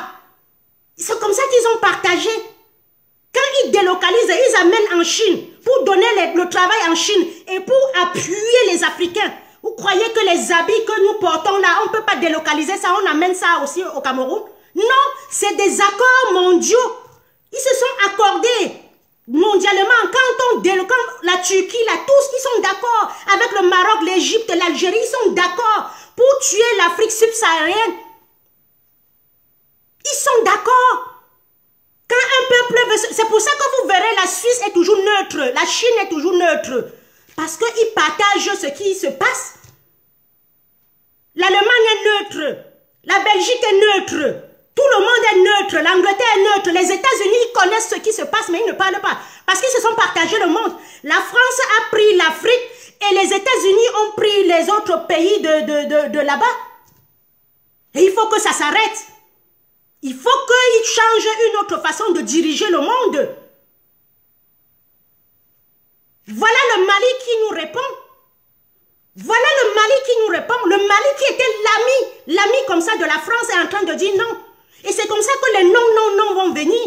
C'est comme ça qu'ils ont partagé. Quand ils délocalisent, ils amènent en Chine pour donner le travail en Chine et pour appuyer les Africains. Vous croyez que les habits que nous portons là, on ne peut pas délocaliser ça, on amène ça aussi au Cameroun? Non, c'est des accords mondiaux. Ils se sont accordés mondialement. Quand la Turquie, tous, ils sont d'accord. Avec le Maroc, l'Égypte, l'Algérie, ils sont d'accord pour tuer l'Afrique subsaharienne. Ils sont d'accord. Quand un peuple veut... C'est pour ça que vous verrez, la Suisse est toujours neutre. La Chine est toujours neutre. Parce qu'ils partagent ce qui se passe. L'Allemagne est neutre. La Belgique est neutre. Tout le monde est neutre. L'Angleterre est neutre. Les États-Unis, ils connaissent ce qui se passe, mais ils ne parlent pas. Parce qu'ils se sont partagés le monde. La France a pris l'Afrique et les États-Unis ont pris les autres pays de là-bas. Et il faut que ça s'arrête. Il faut qu'ils changent une autre façon de diriger le monde. Voilà le Mali qui nous répond. Voilà le Mali qui nous répond. Le Mali qui était l'ami comme ça de la France est en train de dire non. Et c'est comme ça que les non vont venir.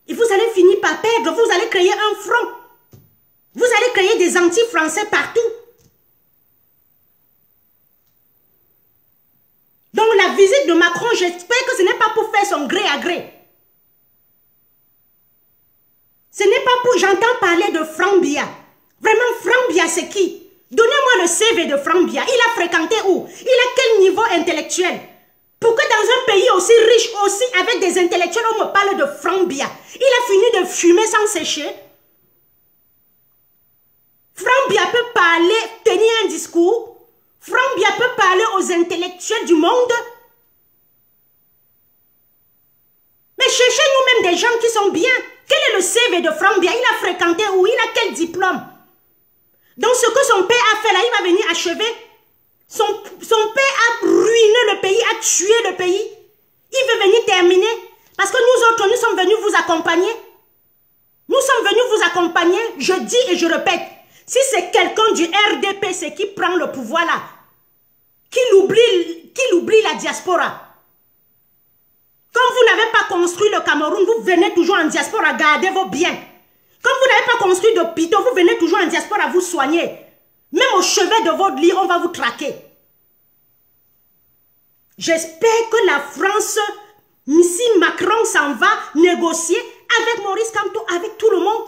Et vous allez finir par perdre. Vous allez créer un front. Vous allez créer des anti-français partout. Donc la visite de Macron, j'espère que ce n'est pas pour faire son gré à gré. Ce n'est pas pour... J'entends parler de Franck Biya. Vraiment, Franck Biya, c'est qui? Donnez-moi le CV de Franck Biya. Il a fréquenté où? Il a quel niveau intellectuel? Pour que dans un pays aussi riche, aussi avec des intellectuels, on me parle de Franck Biya. Il a fini de fumer sans sécher. Franck Biya peut parler, tenir un discours. Franck Biya peut parler aux intellectuels du monde. Mais cherchez nous-mêmes des gens qui sont bien. Quel est le CV de Franck Biya? Il a fréquenté où? Il a quel diplôme? Donc ce que son père a fait là, il va venir achever. Son père a ruiné le pays, a tué le pays. Il veut venir terminer. Parce que nous autres, nous sommes venus vous accompagner. Nous sommes venus vous accompagner. Je dis et je répète. Si c'est quelqu'un du RDP, c'est qui prend le pouvoir là. Qu'il oublie la diaspora. Quand vous n'avez pas construit le Cameroun, vous venez toujours en diaspora, gardez vos biens. Quand vous n'avez pas construit d'hôpitaux, vous venez toujours en diaspora vous soigner. Même au chevet de votre lit, on va vous traquer. J'espère que la France, si Macron s'en va négocier avec Maurice Kamto, avec tout le monde,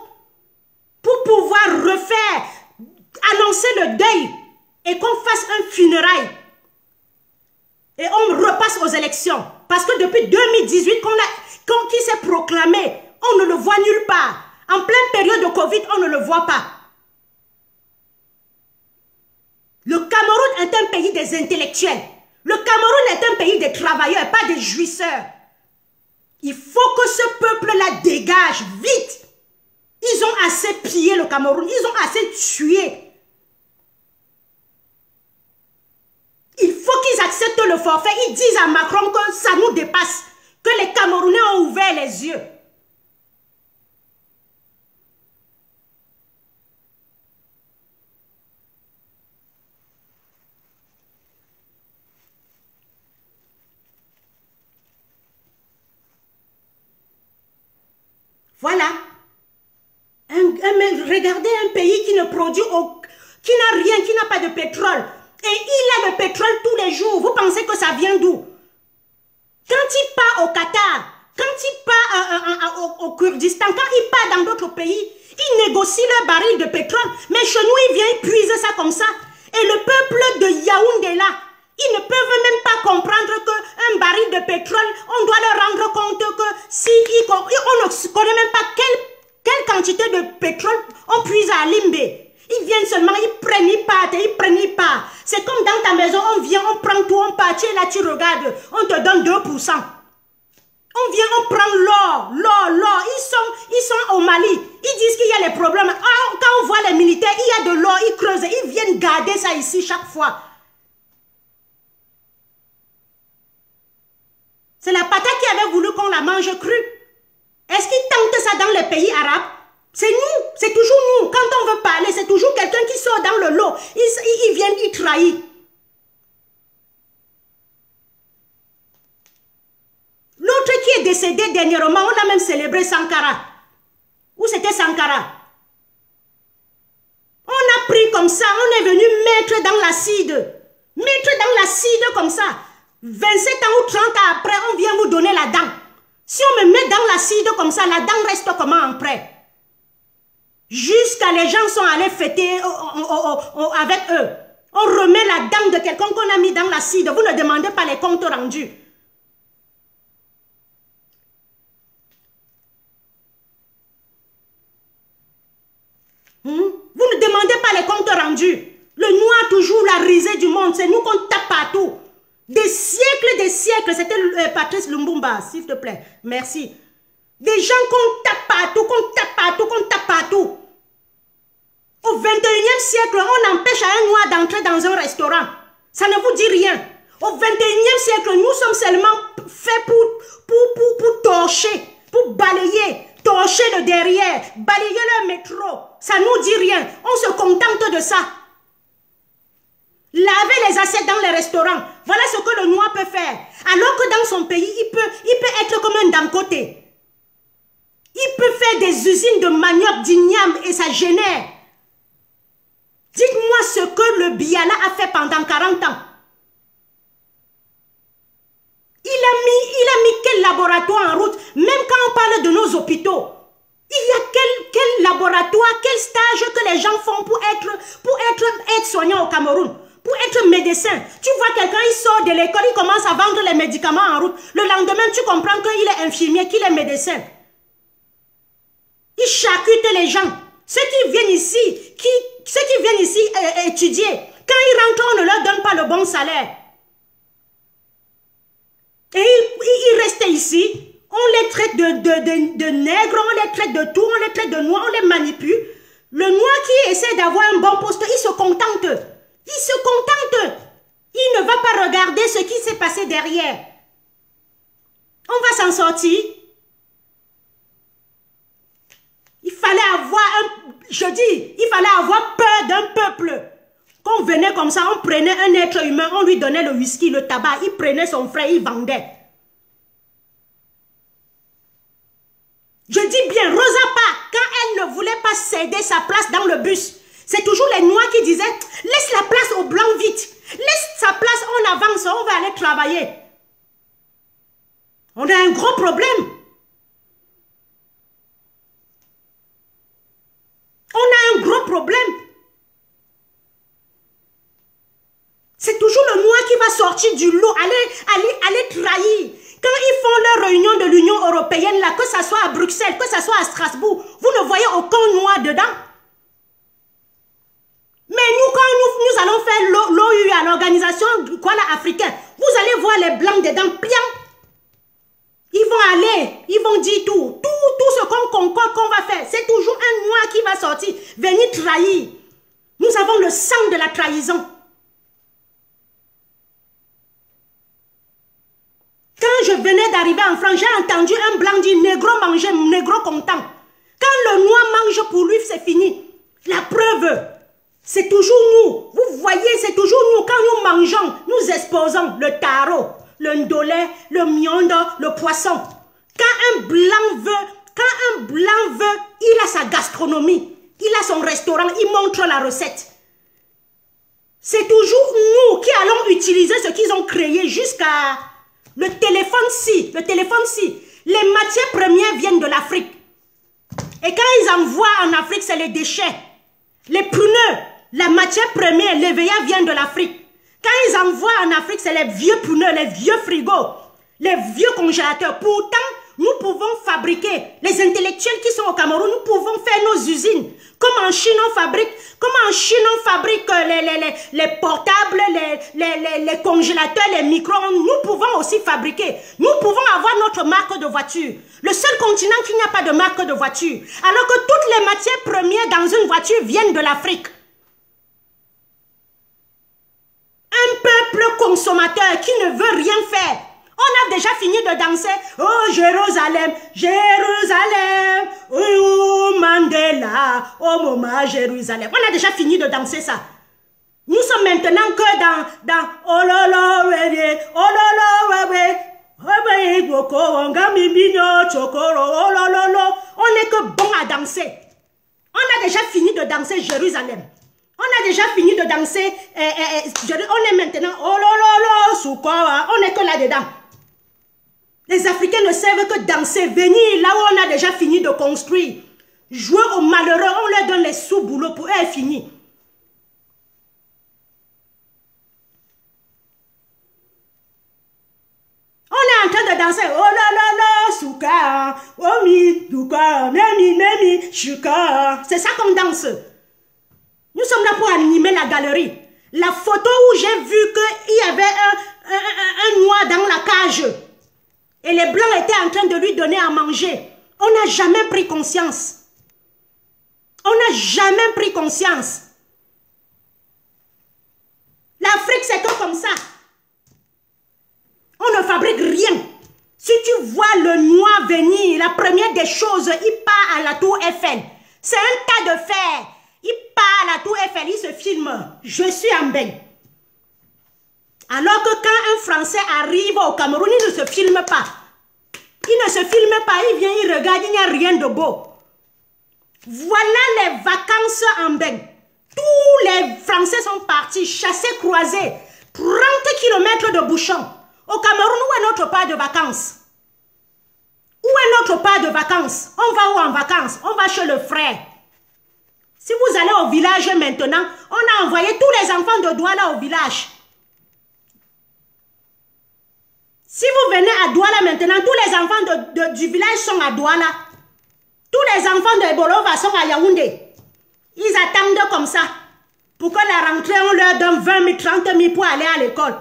pour pouvoir refaire, annoncer le deuil et qu'on fasse un funérail. Et on repasse aux élections. Parce que depuis 2018, qui s'est proclamé, on ne le voit nulle part. En pleine période de Covid, on ne le voit pas. Le Cameroun est un pays des intellectuels. Le Cameroun est un pays des travailleurs, pas des jouisseurs. Il faut que ce peuple-là dégage vite. Ils ont assez pillé le Cameroun. Ils ont assez tué. Il faut qu'ils acceptent le forfait. Ils disent à Macron que ça nous dépasse. Que les Camerounais ont ouvert les yeux. Voilà. Regardez un pays qui ne produit, qui n'a rien, qui n'a pas de pétrole. Et il a le pétrole tous les jours. Vous pensez que ça vient d'où? Quand il part au Qatar, quand il part au Kurdistan, quand il part dans d'autres pays, il négocie le baril de pétrole. Mais chez nous, il vient puiser ça comme ça. Et le peuple de Yaoundé là, ils ne peuvent même pas comprendre qu'un baril de pétrole, on doit leur rendre compte que si on ne connaît même pas quelle quantité de pétrole on puise à Limbé. Ils viennent seulement, ils prennent, ils partent, ils prennent, ils partent. C'est comme dans ta maison, on vient, on prend tout, on part, et là tu regardes, on te donne 2%. On vient, on prend l'or. Ils sont au Mali. Ils disent qu'il y a les problèmes. Quand on voit les militaires, il y a de l'or, ils creusent, ils viennent garder ça ici chaque fois. C'est la patate qui avait voulu qu'on la mange crue. Est-ce qu'ils tentent ça dans les pays arabes? C'est nous, c'est toujours nous. Quand on veut parler, c'est toujours quelqu'un qui sort dans le lot. Ils viennent, ils trahissent. L'autre qui est décédé dernièrement, on a même célébré Sankara. Où c'était Sankara? On a pris comme ça, on est venu mettre dans l'acide. Mettre dans l'acide comme ça. 27 ans ou 30 ans après, on vient vous donner la dent. Si on me met dans l'acide comme ça, la dent reste comment après? Jusqu'à les gens sont allés fêter avec eux. On remet la dent de quelqu'un qu'on a mis dans l'acide. Vous ne demandez pas les comptes rendus. Vous ne demandez pas les comptes rendus. Le noir toujours la risée du monde. C'est nous qu'on tape partout. Des siècles. C'était Patrice Lumumba, s'il te plaît. Merci. Des gens qu'on tape partout, qu'on tape partout. Au 21e siècle, on empêche à un noir d'entrer dans un restaurant. Ça ne vous dit rien. Au 21e siècle, nous sommes seulement faits pour torcher, pour balayer, torcher le derrière, balayer le métro. Ça ne nous dit rien. On se contente de ça. Laver les assiettes dans les restaurants. Voilà ce que le noir peut faire. Alors que dans son pays, il peut être comme un dancoté. Il peut faire des usines de manioc, d'igname et ça génère. Dites-moi ce que le Biala a fait pendant 40 ans. Il a mis quel laboratoire en route? Même quand on parle de nos hôpitaux, il y a quel laboratoire, quel stage que les gens font pour être soignant au Cameroun, pour être médecin. Tu vois quelqu'un, il sort de l'école, il commence à vendre les médicaments en route. Le lendemain, tu comprends qu'il est infirmier, qu'il est médecin. Il charcute les gens. Ceux qui viennent ici étudier, quand ils rentrent, on ne leur donne pas le bon salaire. Et ils restent ici, on les traite de nègres, on les traite de tout, on les traite de noirs, on les manipule. Le noir qui essaie d'avoir un bon poste, il se contente. Il se contente. Il ne va pas regarder ce qui s'est passé derrière. On va s'en sortir. Il fallait avoir peur d'un peuple. Quand on venait comme ça, on prenait un être humain, on lui donnait le whisky, le tabac, il prenait son frère, il vendait. Je dis bien, Rosa Parks, quand elle ne voulait pas céder sa place dans le bus, c'est toujours les noirs qui disaient, laisse la place aux blancs vite, laisse sa place, on avance, on va aller travailler. On a un gros problème. On a un gros problème. C'est toujours le noir qui va sortir du lot, aller trahir. Quand ils font leur réunion de l'Union européenne, là, que ce soit à Bruxelles, que ce soit à Strasbourg, vous ne voyez aucun noir dedans. Mais nous, quand nous allons faire l'OU à l'organisation africaine, vous allez voir les blancs dedans, pliant. Ils vont aller, ils vont dire tout ce qu'on concorde qu'on va faire. C'est toujours un noir qui va sortir, venir trahir. Nous avons le sang de la trahison. Quand je venais d'arriver en France, j'ai entendu un blanc dire négro manger, négro content. Quand le noir mange pour lui, c'est fini. La preuve, c'est toujours nous. Vous voyez, c'est toujours nous. Quand nous mangeons, nous exposons le taro, le ndolé, le miondo, le poisson. Quand un blanc veut, il a sa gastronomie, il a son restaurant, il montre la recette. C'est toujours nous qui allons utiliser ce qu'ils ont créé jusqu'à le téléphone-ci. Les matières premières viennent de l'Afrique. Et quand ils envoient en Afrique, c'est les déchets. Les pneus, la matière première, l'EVA vient de l'Afrique. Quand ils envoient en Afrique, c'est les vieux pneus, les vieux frigos, les vieux congélateurs. Pourtant, nous pouvons fabriquer, les intellectuels qui sont au Cameroun, nous pouvons faire nos usines. Comme en Chine, on fabrique, les portables, les congélateurs, les micro-ondes. Nous pouvons aussi fabriquer. Nous pouvons avoir notre marque de voiture. Le seul continent qui n'a pas de marque de voiture. Alors que toutes les matières premières dans une voiture viennent de l'Afrique. Un peuple consommateur qui ne veut rien faire. On a déjà fini de danser. Oh Jérusalem, Jérusalem, oh Mandela, oh Moma Jérusalem. On a déjà fini de danser ça. Nous sommes maintenant que dans oh lolo wede, oh lolo wede, on n'est que bon à danser. On a déjà fini de danser Jérusalem. On a déjà fini de danser. On est maintenant oh lolo, on n'est que là-dedans. Les Africains ne savent que danser, venir là où on a déjà fini de construire. Jouer aux malheureux, on leur donne les sous-boulots pour eux, c'est fini. On est en train de danser. Oh là là là, souka, oh mi, souka, nemi, shuka. C'est ça qu'on danse. Nous sommes là pour animer la galerie. La photo où j'ai vu qu'il y avait un noir dans la cage et les blancs étaient en train de lui donner à manger. On n'a jamais pris conscience. On n'a jamais pris conscience. L'Afrique, c'est comme ça. On ne fabrique rien. Si tu vois le noir venir, la première des choses, il part à la tour Eiffel. C'est un tas de fer. Il part à la tour Eiffel, il se filme. Je suis en bain. Alors que quand un Français arrive au Cameroun, il ne se filme pas. Il ne se filme pas, il vient, il regarde, il n'y a rien de beau. Voilà les vacances en bain. Tous les Français sont partis, chassés, croisés. 30 km de bouchons. Au Cameroun, où est notre part de vacances? Où est notre part de vacances? On va où en vacances? On va chez le frère. Si vous allez au village maintenant, on a envoyé tous les enfants de Douala au village. Si vous venez à Douala maintenant, tous les enfants du village sont à Douala. Tous les enfants de Ebolova sont à Yaoundé. Ils attendent comme ça. Pour que la rentrée, on leur donne 20 000, 30 000 pour aller à l'école.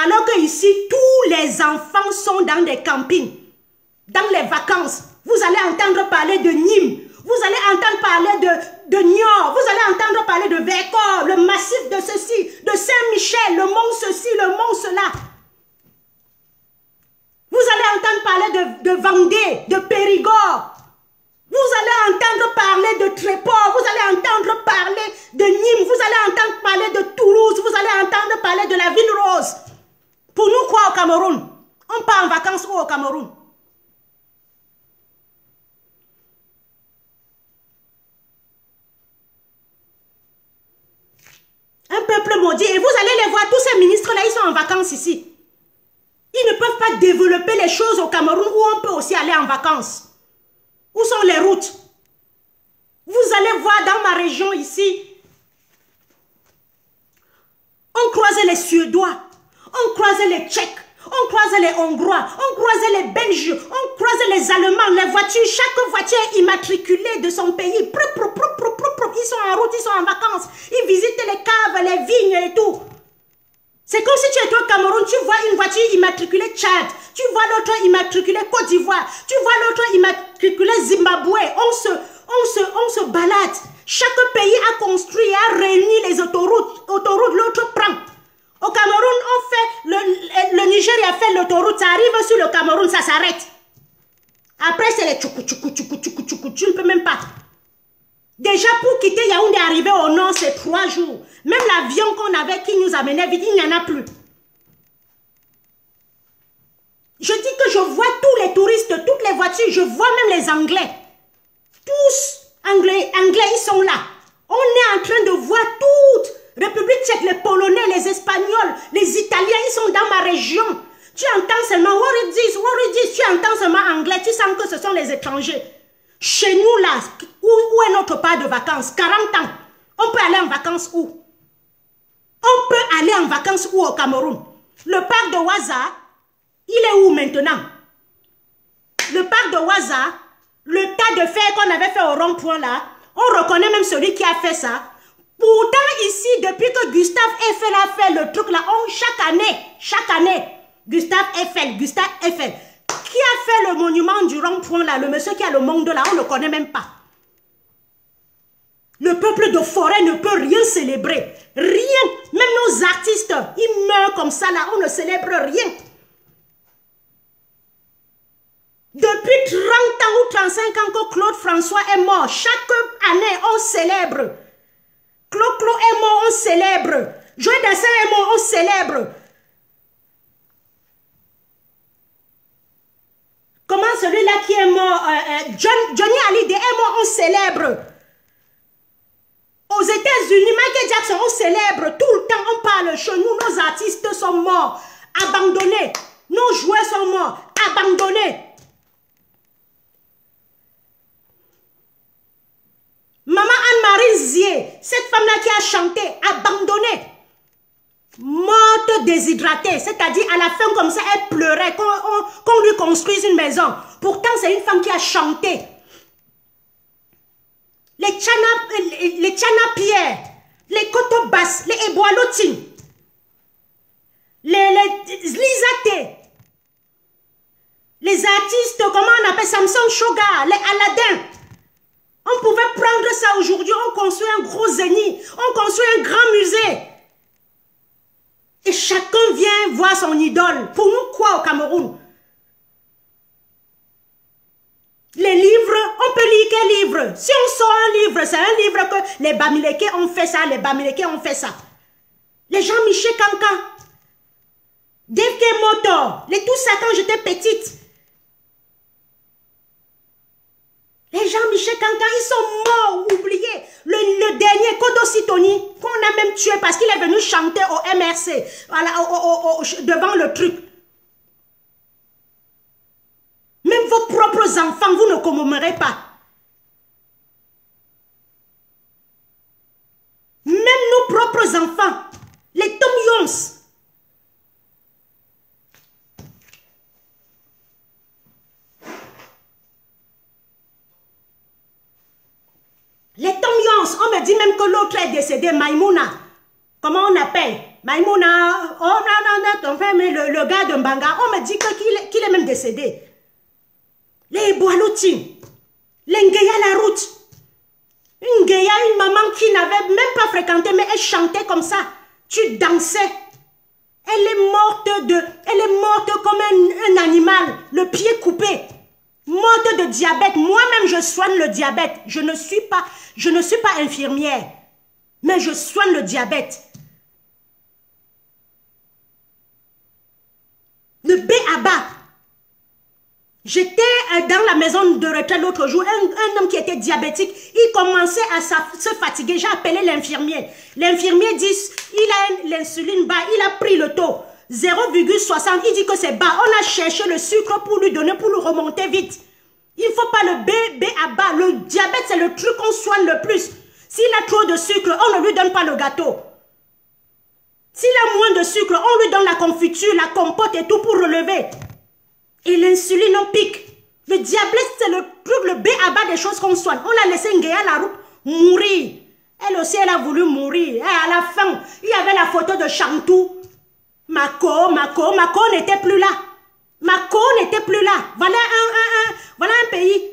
Alors que ici, tous les enfants sont dans des campings. Dans les vacances. Vous allez entendre parler de Nîmes. Vous allez entendre parler de Niort. Vous allez entendre parler de Vercors, le massif de ceci, de Saint-Michel, le mont ceci, le mont cela. Vous allez entendre parler de Vendée, de Périgord. Vous allez entendre parler de Tréport. Vous allez entendre parler de Nîmes. Vous allez entendre parler de Toulouse. Vous allez entendre parler de la Ville Rose. Pour nous, quoi, au Cameroun? On part en vacances où au Cameroun? Un peuple maudit. Et vous allez les voir, tous ces ministres-là, ils sont en vacances ici. Ils ne peuvent pas développer les choses au Cameroun où on peut aussi aller en vacances. Où sont les routes? Vous allez voir dans ma région ici, on croisait les Suédois, on croisait les Tchèques, on croisait les Hongrois, on croisait les Belges, on croisait les Allemands, les voitures, chaque voiture est immatriculée de son pays. Ils sont en route, ils sont en vacances, ils visitent les caves, les vignes et tout. C'est comme si tu étais au Cameroun, tu vois une voiture immatriculée Tchad, tu vois l'autre immatriculée Côte d'Ivoire, tu vois l'autre immatriculée Zimbabwe. On se balade. Chaque pays a construit et a réuni les autoroutes. L'autre prend. Au Cameroun, on fait, le Nigeria fait l'autoroute, ça arrive sur le Cameroun, ça s'arrête. Après, c'est les tchoukou, tu ne peux même pas. Déjà, pour quitter Yaoundé, arriver au nord, c'est 3 jours. Même l'avion qu'on avait qui nous amenait vite, il n'y en a plus. Je dis que je vois tous les touristes, toutes les voitures, je vois même les Anglais. Tous Anglais, ils sont là. On est en train de voir toutes. République tchèque, les Polonais, les Espagnols, les Italiens, ils sont dans ma région. Tu entends seulement what it is, tu entends seulement anglais, tu sens que ce sont les étrangers. Chez nous là, où est notre part de vacances? 40 ans. On peut aller en vacances où? On peut aller en vacances où au Cameroun? Le parc de Ouaza, il est où maintenant? Le parc de Ouaza, le tas de fer qu'on avait fait au rond-point là, on reconnaît même celui qui a fait ça. Pourtant ici, depuis que Gustave Eiffel a fait le truc là, chaque année, Gustave Eiffel, qui a fait le monument du rond-point là, le monsieur qui a le monde là, on ne le connaît même pas. Le peuple de Forêt ne peut rien célébrer. Rien. Même nos artistes, ils meurent comme ça là, on ne célèbre rien. Depuis 30 ans ou 35 ans que Claude François est mort, chaque année on célèbre. Claude est mort, on célèbre. Joël Dassin est mort, on célèbre. Comment celui-là qui est mort, Johnny Hallyday est mort, on célèbre. Aux États-Unis, Michael Jackson, on célèbre. Tout le temps, on parle chez nous, nos artistes sont morts, abandonnés. Nos joueurs sont morts, abandonné. Maman Anne-Marie Zier, cette femme-là qui a chanté, abandonnée. Morte déshydratée, c'est-à-dire à la fin comme ça, elle pleurait qu'on lui construise une maison. Pourtant, c'est une femme qui a chanté. Les Tchana Pierre, les Kotobas, les Eboalotin, les Lisaté, les artistes, comment on appelle, Samson Shoga, les Aladdin. On pouvait prendre ça aujourd'hui, on construit un gros zénith, on construit un grand musée. Et chacun vient voir son idole. Pour nous, quoi au Cameroun? Les livres, on peut lire quel livre? Si on sort un livre, c'est un livre que les Bamileke ont fait ça, les Bamileke ont fait ça. Les Jean-Michel Kankan, Devke Motor, tout ça quand j'étais petite. Les Jean-Michel Kankan, ils sont morts, oubliés. Le dernier, Kodo Sitoni, qu'on a même tué parce qu'il est venu chanter au MRC, devant le truc. Même vos propres enfants, vous ne commemorez pas. Même nos propres enfants, les Tom Yons. Les Tom Yons, on me dit même que l'autre est décédé, Maïmouna. Comment on appelle? Maïmouna, oh non, enfin, mais le gars de Mbanga, on me dit qu'il est même décédé. Les Boalouti, les Ngeya la route. Une Ngeya, une maman qui n'avait même pas fréquenté, mais elle chantait comme ça. Tu dansais. Elle est morte comme un animal, le pied coupé. Morte de diabète. Moi-même, je soigne le diabète. Je ne suis pas infirmière, mais je soigne le diabète. Le B.A.B.A. J'étais dans la maison de retraite l'autre jour, un homme qui était diabétique, il commençait à se fatiguer. J'ai appelé l'infirmier. L'infirmier dit, il a l'insuline bas, il a pris le taux. 0,60, il dit que c'est bas. On a cherché le sucre pour lui donner, pour le remonter vite. Il ne faut pas le B.A.B.A. Le diabète, c'est le truc qu'on soigne le plus. S'il a trop de sucre, on ne lui donne pas le gâteau. S'il a moins de sucre, on lui donne la confiture, la compote et tout pour relever. Et l'insuline, on pique. Le diabète, c'est le truc, le B.A.B.A. des choses qu'on soigne. On l'a laissé Ngeya la route mourir. Elle aussi, elle a voulu mourir. Et à la fin, il y avait la photo de Chantou. Mako n'était plus là. Mako n'était plus là. Voilà un pays.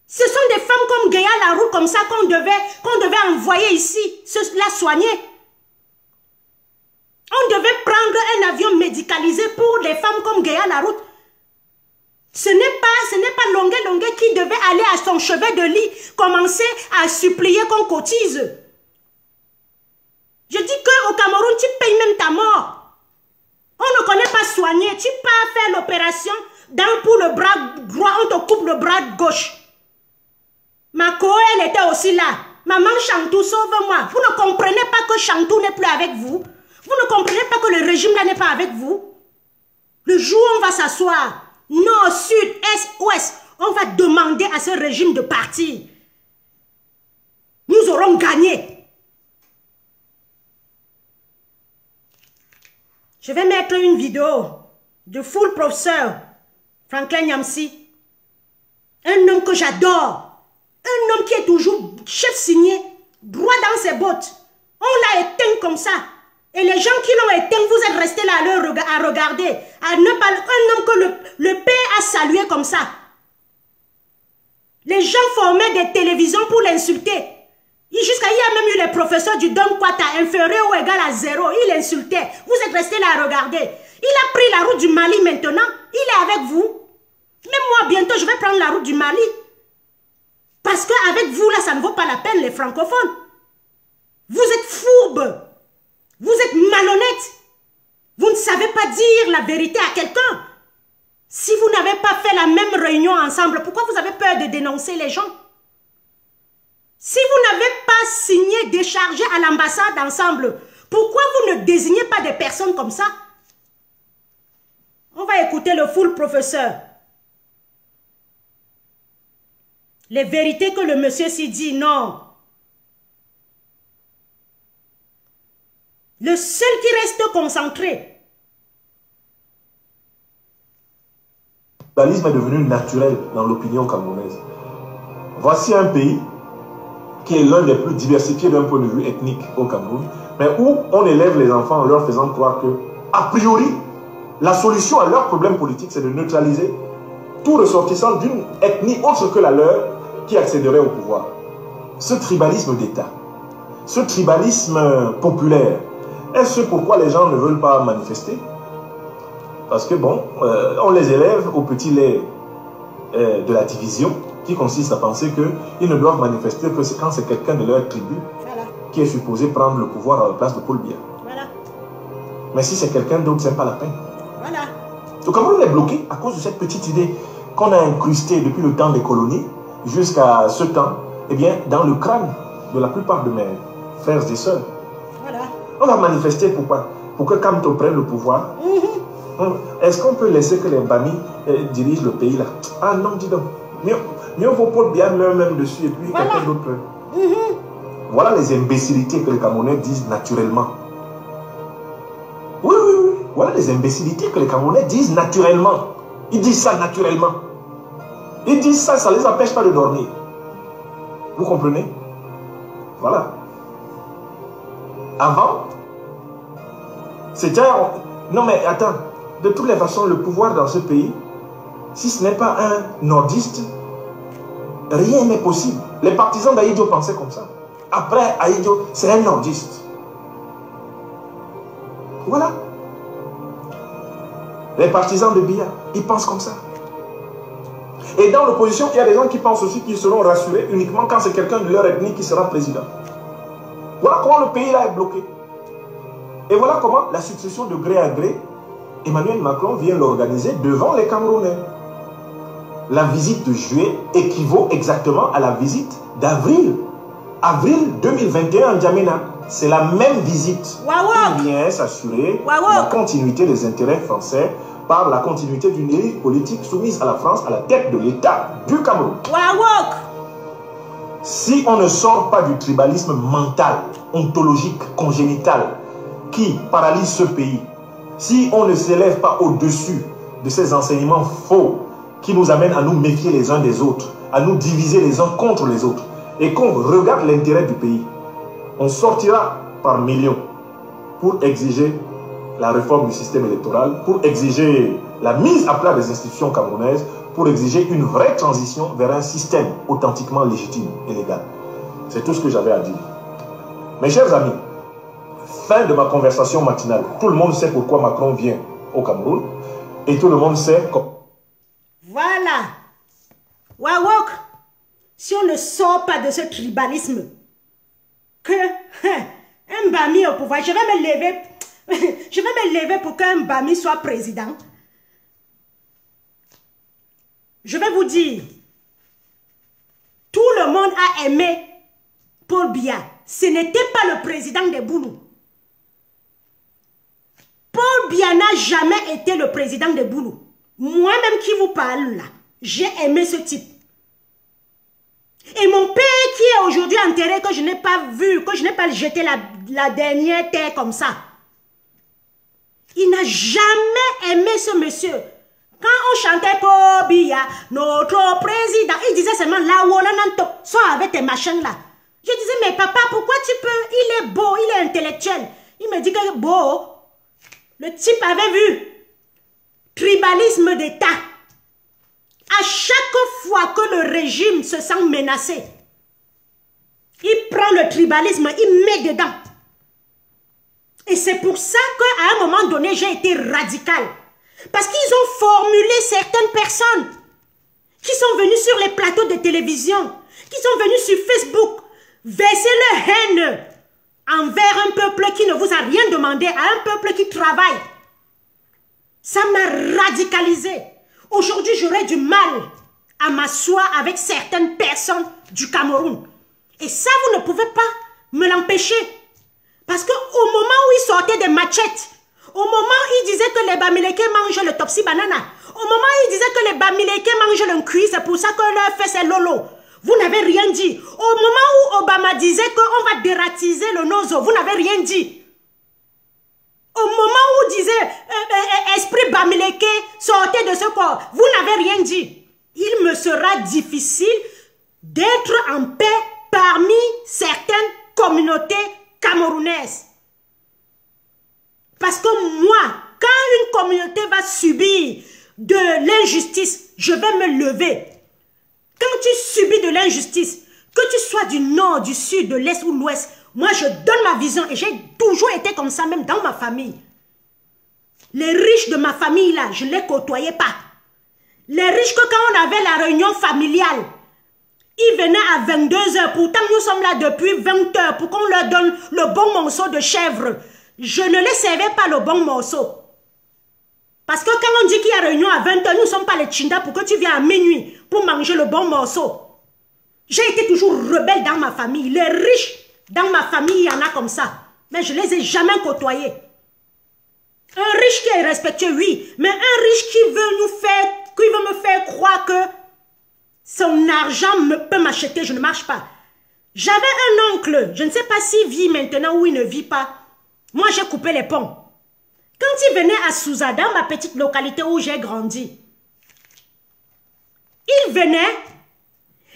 Ce sont des femmes comme Ngeya la route, comme ça, qu'on devait envoyer ici, la soigner. On devait prendre un avion médicalisé pour les femmes comme Ngeya la route. Ce n'est pas Longué qui devait aller à son chevet de lit, commencer à supplier qu'on cotise. Je dis qu'au Cameroun, tu payes même ta mort. On ne connaît pas soigner. Tu pars faire l'opération pour le bras droit, on te coupe le bras gauche. Mako, elle était aussi là. Maman Chantou, sauve-moi. Vous ne comprenez pas que Chantou n'est plus avec vous. Vous ne comprenez pas que le régime là n'est pas avec vous. Le jour où on va s'asseoir, nord, sud, est, ouest, on va demander à ce régime de partir. Nous aurons gagné. Je vais mettre une vidéo de full professeur Franklin Nyamsi. Un homme que j'adore. Un homme qui est toujours chef signé, droit dans ses bottes. On l'a éteint comme ça. Et les gens qui l'ont éteint, vous êtes restés là à regarder. À ne pas, un homme que le père a salué comme ça. Les gens formaient des télévisions pour l'insulter. Il y a même eu les professeurs du Don Kwata, inférieur ou égal à 0. Il insultait. Vous êtes restés là à regarder. Il a pris la route du Mali maintenant. Il est avec vous. Même moi, bientôt, je vais prendre la route du Mali. Parce qu'avec vous, là, ça ne vaut pas la peine, les francophones. Vous êtes fourbes. Vous êtes malhonnêtes. Vous ne savez pas dire la vérité à quelqu'un. Si vous n'avez pas fait la même réunion ensemble, pourquoi vous avez peur de dénoncer les gens? Si vous n'avez pas signé, déchargé à l'ambassade ensemble, pourquoi vous ne désignez pas des personnes comme ça? On va écouter le full professeur. Les vérités que le monsieur s'y dit, non. Le seul qui reste concentré. Le tribalisme est devenu naturel dans l'opinion camerounaise. Voici un pays qui est l'un des plus diversifiés d'un point de vue ethnique au Cameroun, mais où on élève les enfants en leur faisant croire que, a priori, la solution à leurs problèmes politiques, c'est de neutraliser tout ressortissant d'une ethnie autre que la leur qui accéderait au pouvoir. Ce tribalisme d'État, ce tribalisme populaire, est-ce pourquoi les gens ne veulent pas manifester? Parce que bon, on les élève au petit lait de la division, qui consiste à penser qu'ils ne doivent manifester que quand c'est quelqu'un de leur tribu qui est supposé prendre le pouvoir à la place de Paul Biya. Voilà. Mais si c'est quelqu'un d'autre, ce n'est pas la peine. Voilà. Le Cameroun est bloqué à cause de cette petite idée qu'on a incrustée depuis le temps des colonies jusqu'à ce temps, eh bien, dans le crâne de la plupart de mes frères et sœurs. Voilà. On va manifester pourquoi? Pour que Kamto prenne le pouvoir. Est-ce qu'on peut laisser que les Bami dirigent le pays là? Ah non, dis donc. Mieux vaut Paul Biya même dessus et puis Voilà. quelqu'un d'autre. Voilà les imbécilités que les Camerounais disent naturellement. Oui, oui, oui. Voilà les imbécilités que les Camerounais disent naturellement. Ils disent ça naturellement. Ils disent ça, ça ne les empêche pas de dormir. Vous comprenez? Voilà. Avant, c'était... Non mais attends, de toutes les façons, le pouvoir dans ce pays, si ce n'est pas un nordiste, rien n'est possible. Les partisans d'Aïdjo pensaient comme ça. Après, Aïdjo, c'est un nordiste. Voilà. Les partisans de Biya, ils pensent comme ça. Et dans l'opposition, il y a des gens qui pensent aussi qu'ils seront rassurés uniquement quand c'est quelqu'un de leur ethnie qui sera président. Voilà comment le pays là est bloqué. Et voilà comment la succession de gré à gré, Emmanuel Macron vient l'organiser devant les Camerounais. La visite de juillet équivaut exactement à la visite d'avril. Avril 2021 en Djamena. C'est la même visite. Wawok. Il vient s'assurer Wawok. la continuité des intérêts français par la continuité d'une élite politique soumise à la France à la tête de l'État du Cameroun. Wawok. Si on ne sort pas du tribalisme mental, ontologique, congénital, qui paralyse ce pays, si on ne s'élève pas au-dessus de ces enseignements faux qui nous amènent à nous méfier les uns des autres, à nous diviser les uns contre les autres, et qu'on regarde l'intérêt du pays, on sortira par millions pour exiger la réforme du système électoral, pour exiger la mise à plat des institutions camerounaises, pour exiger une vraie transition vers un système authentiquement légitime et légal. C'est tout ce que j'avais à dire. Mes chers amis, fin de ma conversation matinale. Tout le monde sait pourquoi Macron vient au Cameroun et tout le monde sait... Voilà. Wawok. Si on ne sort pas de ce tribalisme, que un Bami au pouvoir, je vais me lever... Je vais me lever pour qu'un Bami soit président. Je vais vous dire, tout le monde a aimé Paul Biya. Ce n'était pas le président des Boulous. Paul Biya n'a jamais été le président des Boulous. Moi-même qui vous parle là, j'ai aimé ce type. Et mon père qui est aujourd'hui enterré, que je n'ai pas vu, que je n'ai pas jeté la dernière terre comme ça. Il n'a jamais aimé ce monsieur. Quand on chantait Paul Biya, notre président, il disait seulement là où on soit avec tes machins là. Je disais, mais papa, pourquoi tu peux? Il est beau, il est intellectuel. Il me dit que beau. Le type avait vu. Tribalisme d'État. À chaque fois que le régime se sent menacé, il prend le tribalisme, il met dedans. Et c'est pour ça qu'à un moment donné, j'ai été radical. Parce qu'ils ont formulé certaines personnes qui sont venues sur les plateaux de télévision, qui sont venues sur Facebook, verser leur haine envers un peuple qui ne vous a rien demandé, à un peuple qui travaille. Ça m'a radicalisé. Aujourd'hui, j'aurais du mal à m'asseoir avec certaines personnes du Cameroun. Et ça, vous ne pouvez pas me l'empêcher. Parce qu'au moment où ils sortaient des machettes, au moment il disait que les Bamileke mangent le topsi banana, au moment où il disait que les Bamileke mangent le cuit, c'est pour ça que leur fait c'est lolo. Vous n'avez rien dit. Au moment où Obama disait qu'on va dératiser le nozo, vous n'avez rien dit. Au moment où disait esprit Bamileke, sortez de ce corps, vous n'avez rien dit. Il me sera difficile d'être en paix parmi certaines communautés camerounaises. Parce que moi, quand une communauté va subir de l'injustice, je vais me lever. Quand tu subis de l'injustice, que tu sois du nord, du sud, de l'est ou de l'ouest, moi je donne ma vision et j'ai toujours été comme ça même dans ma famille. Les riches de ma famille là, je ne les côtoyais pas. Les riches que quand on avait la réunion familiale, ils venaient à 22h, pourtant nous sommes là depuis 20h pour qu'on leur donne le bon morceau de chèvre. Je ne les servais pas le bon morceau. Parce que quand on dit qu'il y a réunion à 20h, nous ne sommes pas les Tchinda pour que tu viennes à minuit pour manger le bon morceau. J'ai été toujours rebelle dans ma famille. Les riches dans ma famille, il y en a comme ça. Mais je ne les ai jamais côtoyés. Un riche qui est respectueux, oui. Mais un riche qui veut me faire croire que son argent peut m'acheter, je ne marche pas. J'avais un oncle, je ne sais pas s'il vit maintenant ou il ne vit pas. Moi, j'ai coupé les ponts. Quand il venait à Souza, dans ma petite localité où j'ai grandi, il venait,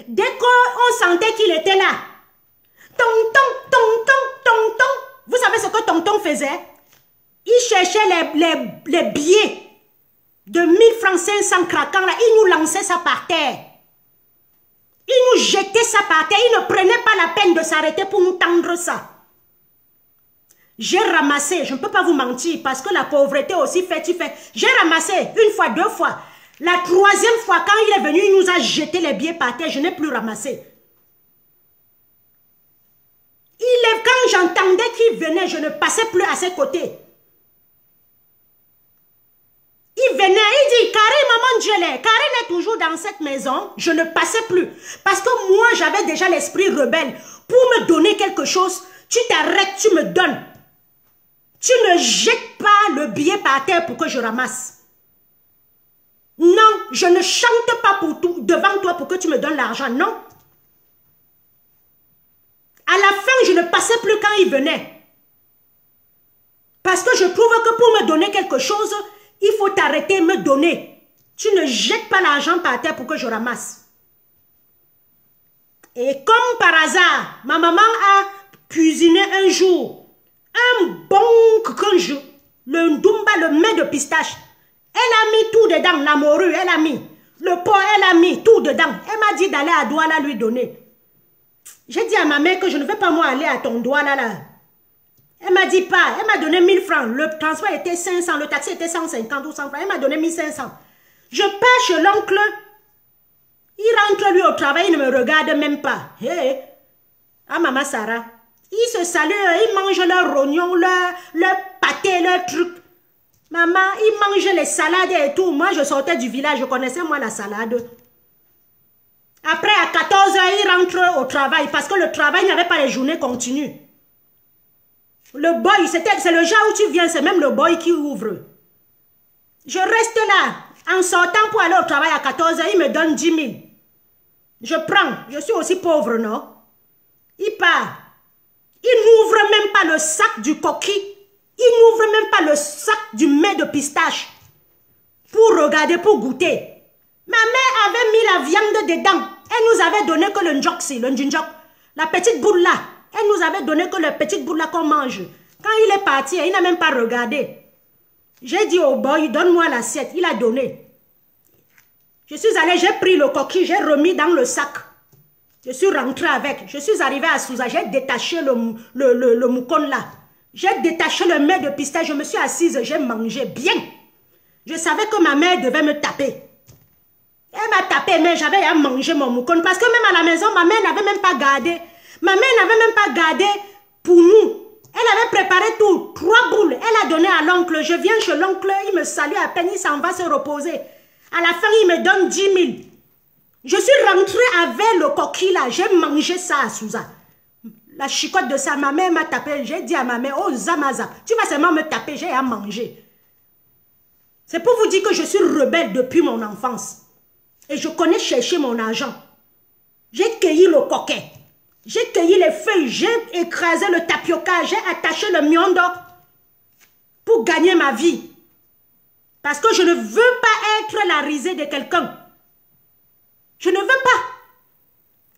dès qu'on sentait qu'il était là, tonton, vous savez ce que tonton faisait? Il cherchait les billets de 1000 francs 500 craquants là, il nous lançait ça par terre. Il nous jetait ça par terre, il ne prenait pas la peine de s'arrêter pour nous tendre ça. J'ai ramassé, je ne peux pas vous mentir, parce que la pauvreté aussi fait. J'ai ramassé une fois, deux fois. La troisième fois, quand il est venu, il nous a jeté les billets par terre, je n'ai plus ramassé. Quand j'entendais qu'il venait, je ne passais plus à ses côtés. Il venait, il dit, Karine, maman Djelé, Karine est toujours dans cette maison, je ne passais plus. Parce que moi, j'avais déjà l'esprit rebelle. Pour me donner quelque chose, tu t'arrêtes, tu me donnes. Tu ne jettes pas le billet par terre pour que je ramasse. Non, je ne chante pas devant toi pour que tu me donnes l'argent, non. À la fin, je ne passais plus quand il venait. Parce que je trouve que pour me donner quelque chose, il faut t'arrêter et me donner. Tu ne jettes pas l'argent par terre pour que je ramasse. Et comme par hasard, ma maman a cuisiné un jour un bon conjou, le ndumba, le mets de pistache. Elle a mis tout dedans, la morue, elle a mis. Le porc, elle a mis tout dedans. Elle m'a dit d'aller à Douala lui donner. J'ai dit à ma mère que je ne vais pas moi aller à ton Douala là. Elle m'a dit pas, elle m'a donné 1000 francs. Le transport était 500, le taxi était 150 ou 100 francs. Elle m'a donné 1500. Je pars chez l'oncle. Il rentre lui au travail, il ne me regarde même pas. Hé, hey. Ah maman Sarah. Ils se saluent, ils mangent leur rognon, leur pâté, leur truc. Maman, ils mangent les salades et tout. Moi, je sortais du village, je connaissais moi la salade. Après, à 14 h, ils rentrent au travail parce que le travail n'avait pas les journées continues. Le boy, c'est le genre où tu viens, c'est même le boy qui ouvre. Je reste là, en sortant pour aller au travail à 14 h, il me donne 10 000. Je prends, je suis aussi pauvre, non? Il part. Il n'ouvre même pas le sac du coquille. Il n'ouvre même pas le sac du mets de pistache. Pour regarder, pour goûter. Ma mère avait mis la viande dedans. Elle nous avait donné que le njoksi, le njinjok. La petite boule là. Elle nous avait donné que la petite boule là qu'on mange. Quand il est parti, il n'a même pas regardé. J'ai dit au boy, donne-moi l'assiette. Il a donné. Je suis allée, j'ai pris le coquille, j'ai remis dans le sac. Je suis rentrée avec. Je suis arrivée à Souza. J'ai détaché le moukon là. J'ai détaché le mets de pistache. Je me suis assise. J'ai mangé bien. Je savais que ma mère devait me taper. Elle m'a tapé, mais j'avais à manger mon moukon. Parce que même à la maison, ma mère n'avait même pas gardé. Ma mère n'avait même pas gardé pour nous. Elle avait préparé tout. 3 boules. Elle a donné à l'oncle. Je viens chez l'oncle. Il me salue à peine. Il s'en va se reposer. À la fin, il me donne 10 000. Je suis rentrée avec le coquille là. J'ai mangé ça à Souza. La chicotte de ça, ma mère m'a tapé. J'ai dit à ma mère, oh Zamaza, tu vas seulement me taper, j'ai à manger. C'est pour vous dire que je suis rebelle depuis mon enfance. Et je connais chercher mon argent. J'ai cueilli le coquet. J'ai cueilli les feuilles. J'ai écrasé le tapioca. J'ai attaché le miondo pour gagner ma vie. Parce que je ne veux pas être la risée de quelqu'un. Je ne veux pas.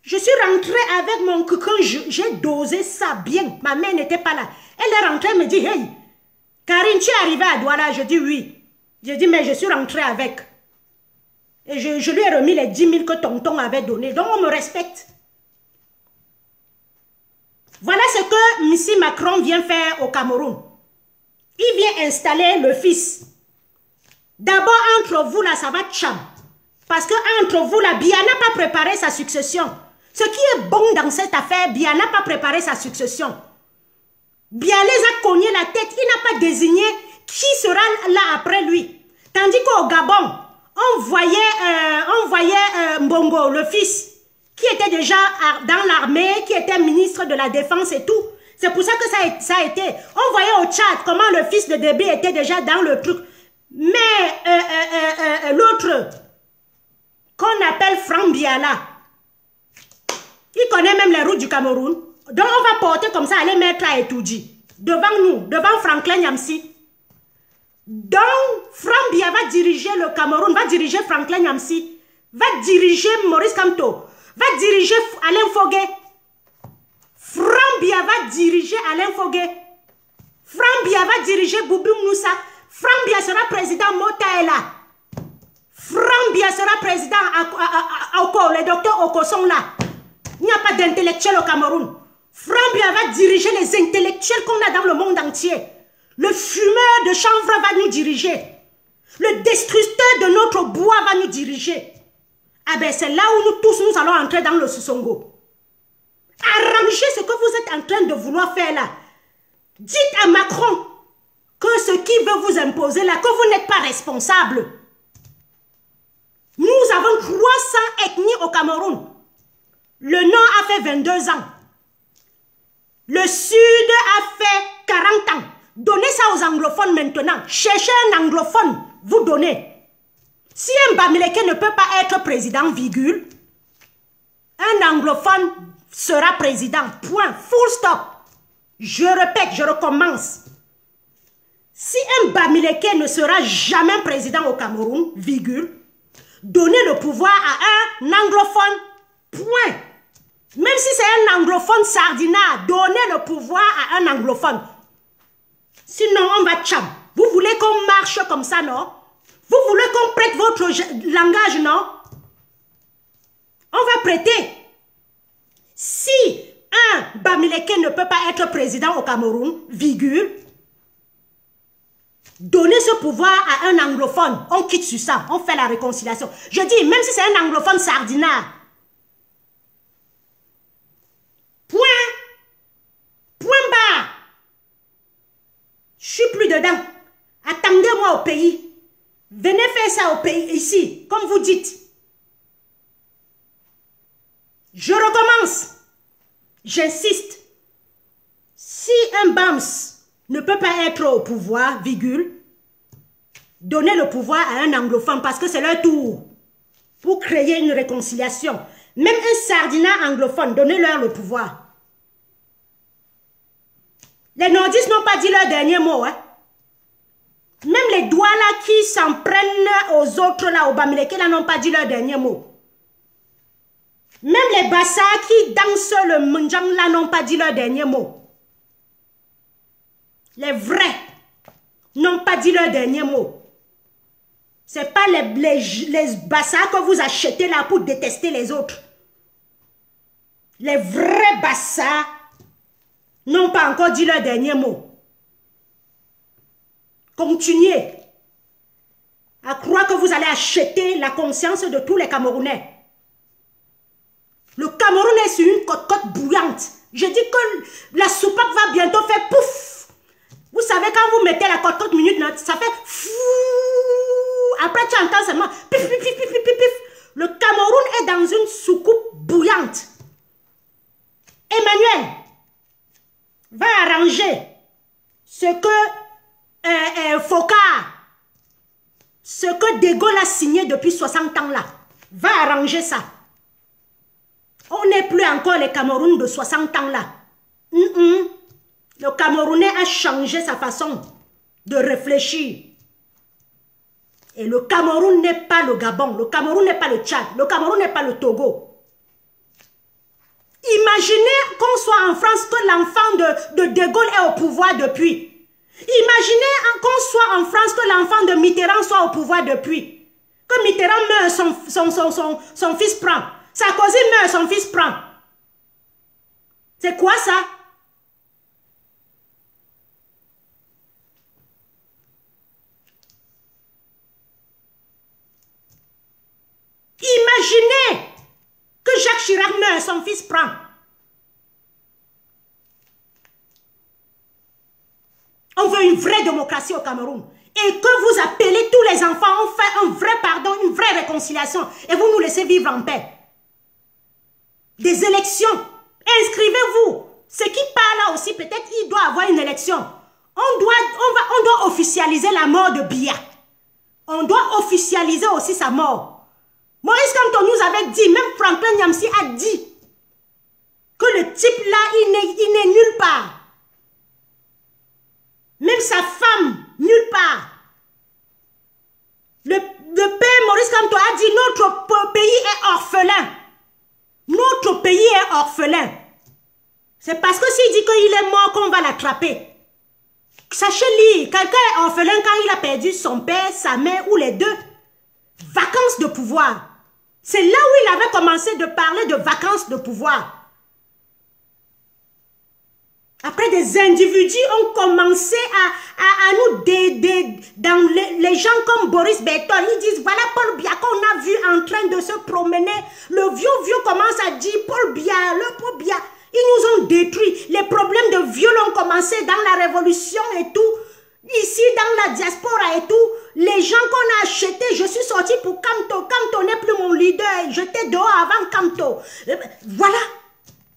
Je suis rentrée avec mon cocon. J'ai dosé ça bien. Ma mère n'était pas là. Elle est rentrée et me dit, hey, Karine, tu es arrivée à Douala? Je dis oui. J'ai dit, mais je suis rentrée avec. Et je lui ai remis les 10 000 que tonton avait donné. Donc, on me respecte. Voilà ce que M. Macron vient faire au Cameroun. Il vient installer le fils. D'abord, entre vous, là, ça va tcham. Parce que entre vous, là, Biya n'a pas préparé sa succession. Ce qui est bon dans cette affaire, Biya n'a pas préparé sa succession. Biya les a cogné la tête. Il n'a pas désigné qui sera là après lui. Tandis qu'au Gabon, on voyait Mbongo, le fils, qui était déjà dans l'armée, qui était ministre de la Défense et tout. C'est pour ça que ça a été. On voyait au Tchad comment le fils de Déby était déjà dans le truc. Mais l'autre, qu'on appelle Franck Biala, il connaît même les routes du Cameroun. Donc on va porter comme ça, aller mettre à Etoudji. Devant nous, devant Franklin Nyamsi. Donc, Franck Biya va diriger le Cameroun, va diriger Franklin Nyamsi, va diriger Maurice Kamto, va diriger Alain Fogué. Franck Biya va diriger Alain Fogué. Franck Biya va diriger Boubou Moussa. Franck Biya sera président Motaela. Franck Biya sera président Oko, les docteurs Oko sont là. Il n'y a pas d'intellectuels au Cameroun. Franck Biya va diriger les intellectuels qu'on a dans le monde entier. Le fumeur de chanvre va nous diriger. Le destructeur de notre bois va nous diriger. Ah ben c'est là où nous tous nous allons entrer dans le Sosongo. Arrangez ce que vous êtes en train de vouloir faire là. Dites à Macron que ce qui veut vous imposer là, que vous n'êtes pas responsable. Nous avons 300 ethnies au Cameroun. Le Nord a fait 22 ans. Le Sud a fait 40 ans. Donnez ça aux anglophones maintenant. Cherchez un anglophone, vous donnez. Si un Bamileke ne peut pas être président, virgule, un anglophone sera président. Point. Full stop. Je répète, je recommence. Si un Bamileke ne sera jamais président au Cameroun, virgule, donnez le pouvoir à un anglophone. Point. Même si c'est un anglophone sardinard, donnez le pouvoir à un anglophone. Sinon, on va tcham. Vous voulez qu'on marche comme ça, non? Vous voulez qu'on prête votre langage, non? On va prêter. Si un Bamileke ne peut pas être président au Cameroun, virgule, donnez ce pouvoir à un anglophone. On quitte sur ça. On fait la réconciliation. Je dis, même si c'est un anglophone sardinard. Point. Point barre. Je suis plus dedans. Attendez-moi au pays. Venez faire ça au pays, ici, comme vous dites. Je recommence. J'insiste. Si un BAMS ne peut pas être au pouvoir, virgule, donnez le pouvoir à un anglophone parce que c'est leur tour pour créer une réconciliation. Même un sardinat anglophone, donnez-leur le pouvoir. Les nordistes n'ont pas dit leur dernier mot. Hein? Même les Douala qui s'en prennent aux autres, là, au Bamileke, là, n'ont pas dit leur dernier mot. Même les Bassa qui dansent le Mndjang, là, n'ont pas dit leur dernier mot. Les vrais n'ont pas dit leur dernier mot. Ce n'est pas les Bassa que vous achetez là pour détester les autres. Les vrais Bassa n'ont pas encore dit leur dernier mot. Continuez à croire que vous allez acheter la conscience de tous les Camerounais. Le Cameroun est sur une côte bouillante. Je dis que la soupape va bientôt faire pouf. Vous savez, quand vous mettez la côte minutes, ça fait fou. Après, tu entends seulement pif, pif, pif, pif, pif, pif. Le Cameroun est dans une soucoupe bouillante. Emmanuel va arranger ce que Foka Ce que De Gaulle a signé depuis 60 ans là, va arranger ça. On n'est plus encore les Cameroun de 60 ans là. Le Camerounais a changé sa façon de réfléchir. Et le Cameroun n'est pas le Gabon, le Cameroun n'est pas le Tchad, le Cameroun n'est pas le Togo. Imaginez qu'on soit en France, que l'enfant de Gaulle est au pouvoir depuis. Imaginez qu'on soit en France, que l'enfant de Mitterrand soit au pouvoir depuis. Que Mitterrand meurt, son fils prend. Sarkozy meurt, son fils prend. C'est quoi ça? Imaginez que Jacques Chirac meurt, son fils prend. On veut une vraie démocratie au Cameroun. Et que vous appelez tous les enfants, on fait un vrai pardon, une vraie réconciliation. Et vous nous laissez vivre en paix. Des élections. Inscrivez-vous. Ce qui parle là aussi, peut-être il doit avoir une élection. On doit officialiser la mort de Biya. On doit officialiser aussi sa mort. Maurice Kamto nous avait dit, même Franklin Nyamsi a dit, que le type là, il n'est nulle part. Même sa femme, nulle part. Le père Maurice Kamto a dit, notre pays est orphelin. Notre pays est orphelin. C'est parce que s'il dit qu'il est mort qu'on va l'attraper. Sachez-le, quelqu'un est orphelin quand il a perdu son père, sa mère ou les deux. Vacances de pouvoir. C'est là où il avait commencé de parler de vacances de pouvoir. Après, des individus ont commencé à nous dans les gens comme Boris Berthold. Ils disent, voilà Paul Biya qu'on a vu en train de se promener. Le vieux commence à dire, Paul Biya, le Paul Biya. Ils nous ont détruit. Les problèmes de viol ont commencé dans la révolution et tout. Ici, dans la diaspora et tout. Les gens qu'on a achetés, je suis sorti pour Kamto. Kamto n'est plus mon leader. J'étais dehors avant Kamto. Voilà.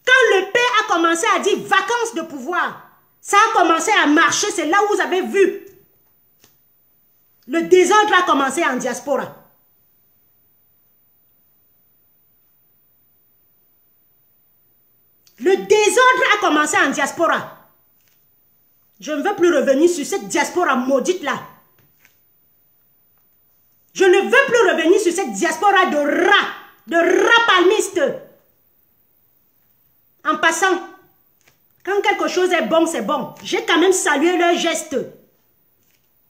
Quand le père a commencé à dire vacances de pouvoir, ça a commencé à marcher. C'est là où vous avez vu. Le désordre a commencé en diaspora. Le désordre a commencé en diaspora. Je ne veux plus revenir sur cette diaspora maudite-là. Je ne veux plus revenir sur cette diaspora de rats palmistes. En passant, quand quelque chose est bon, c'est bon. J'ai quand même salué leur geste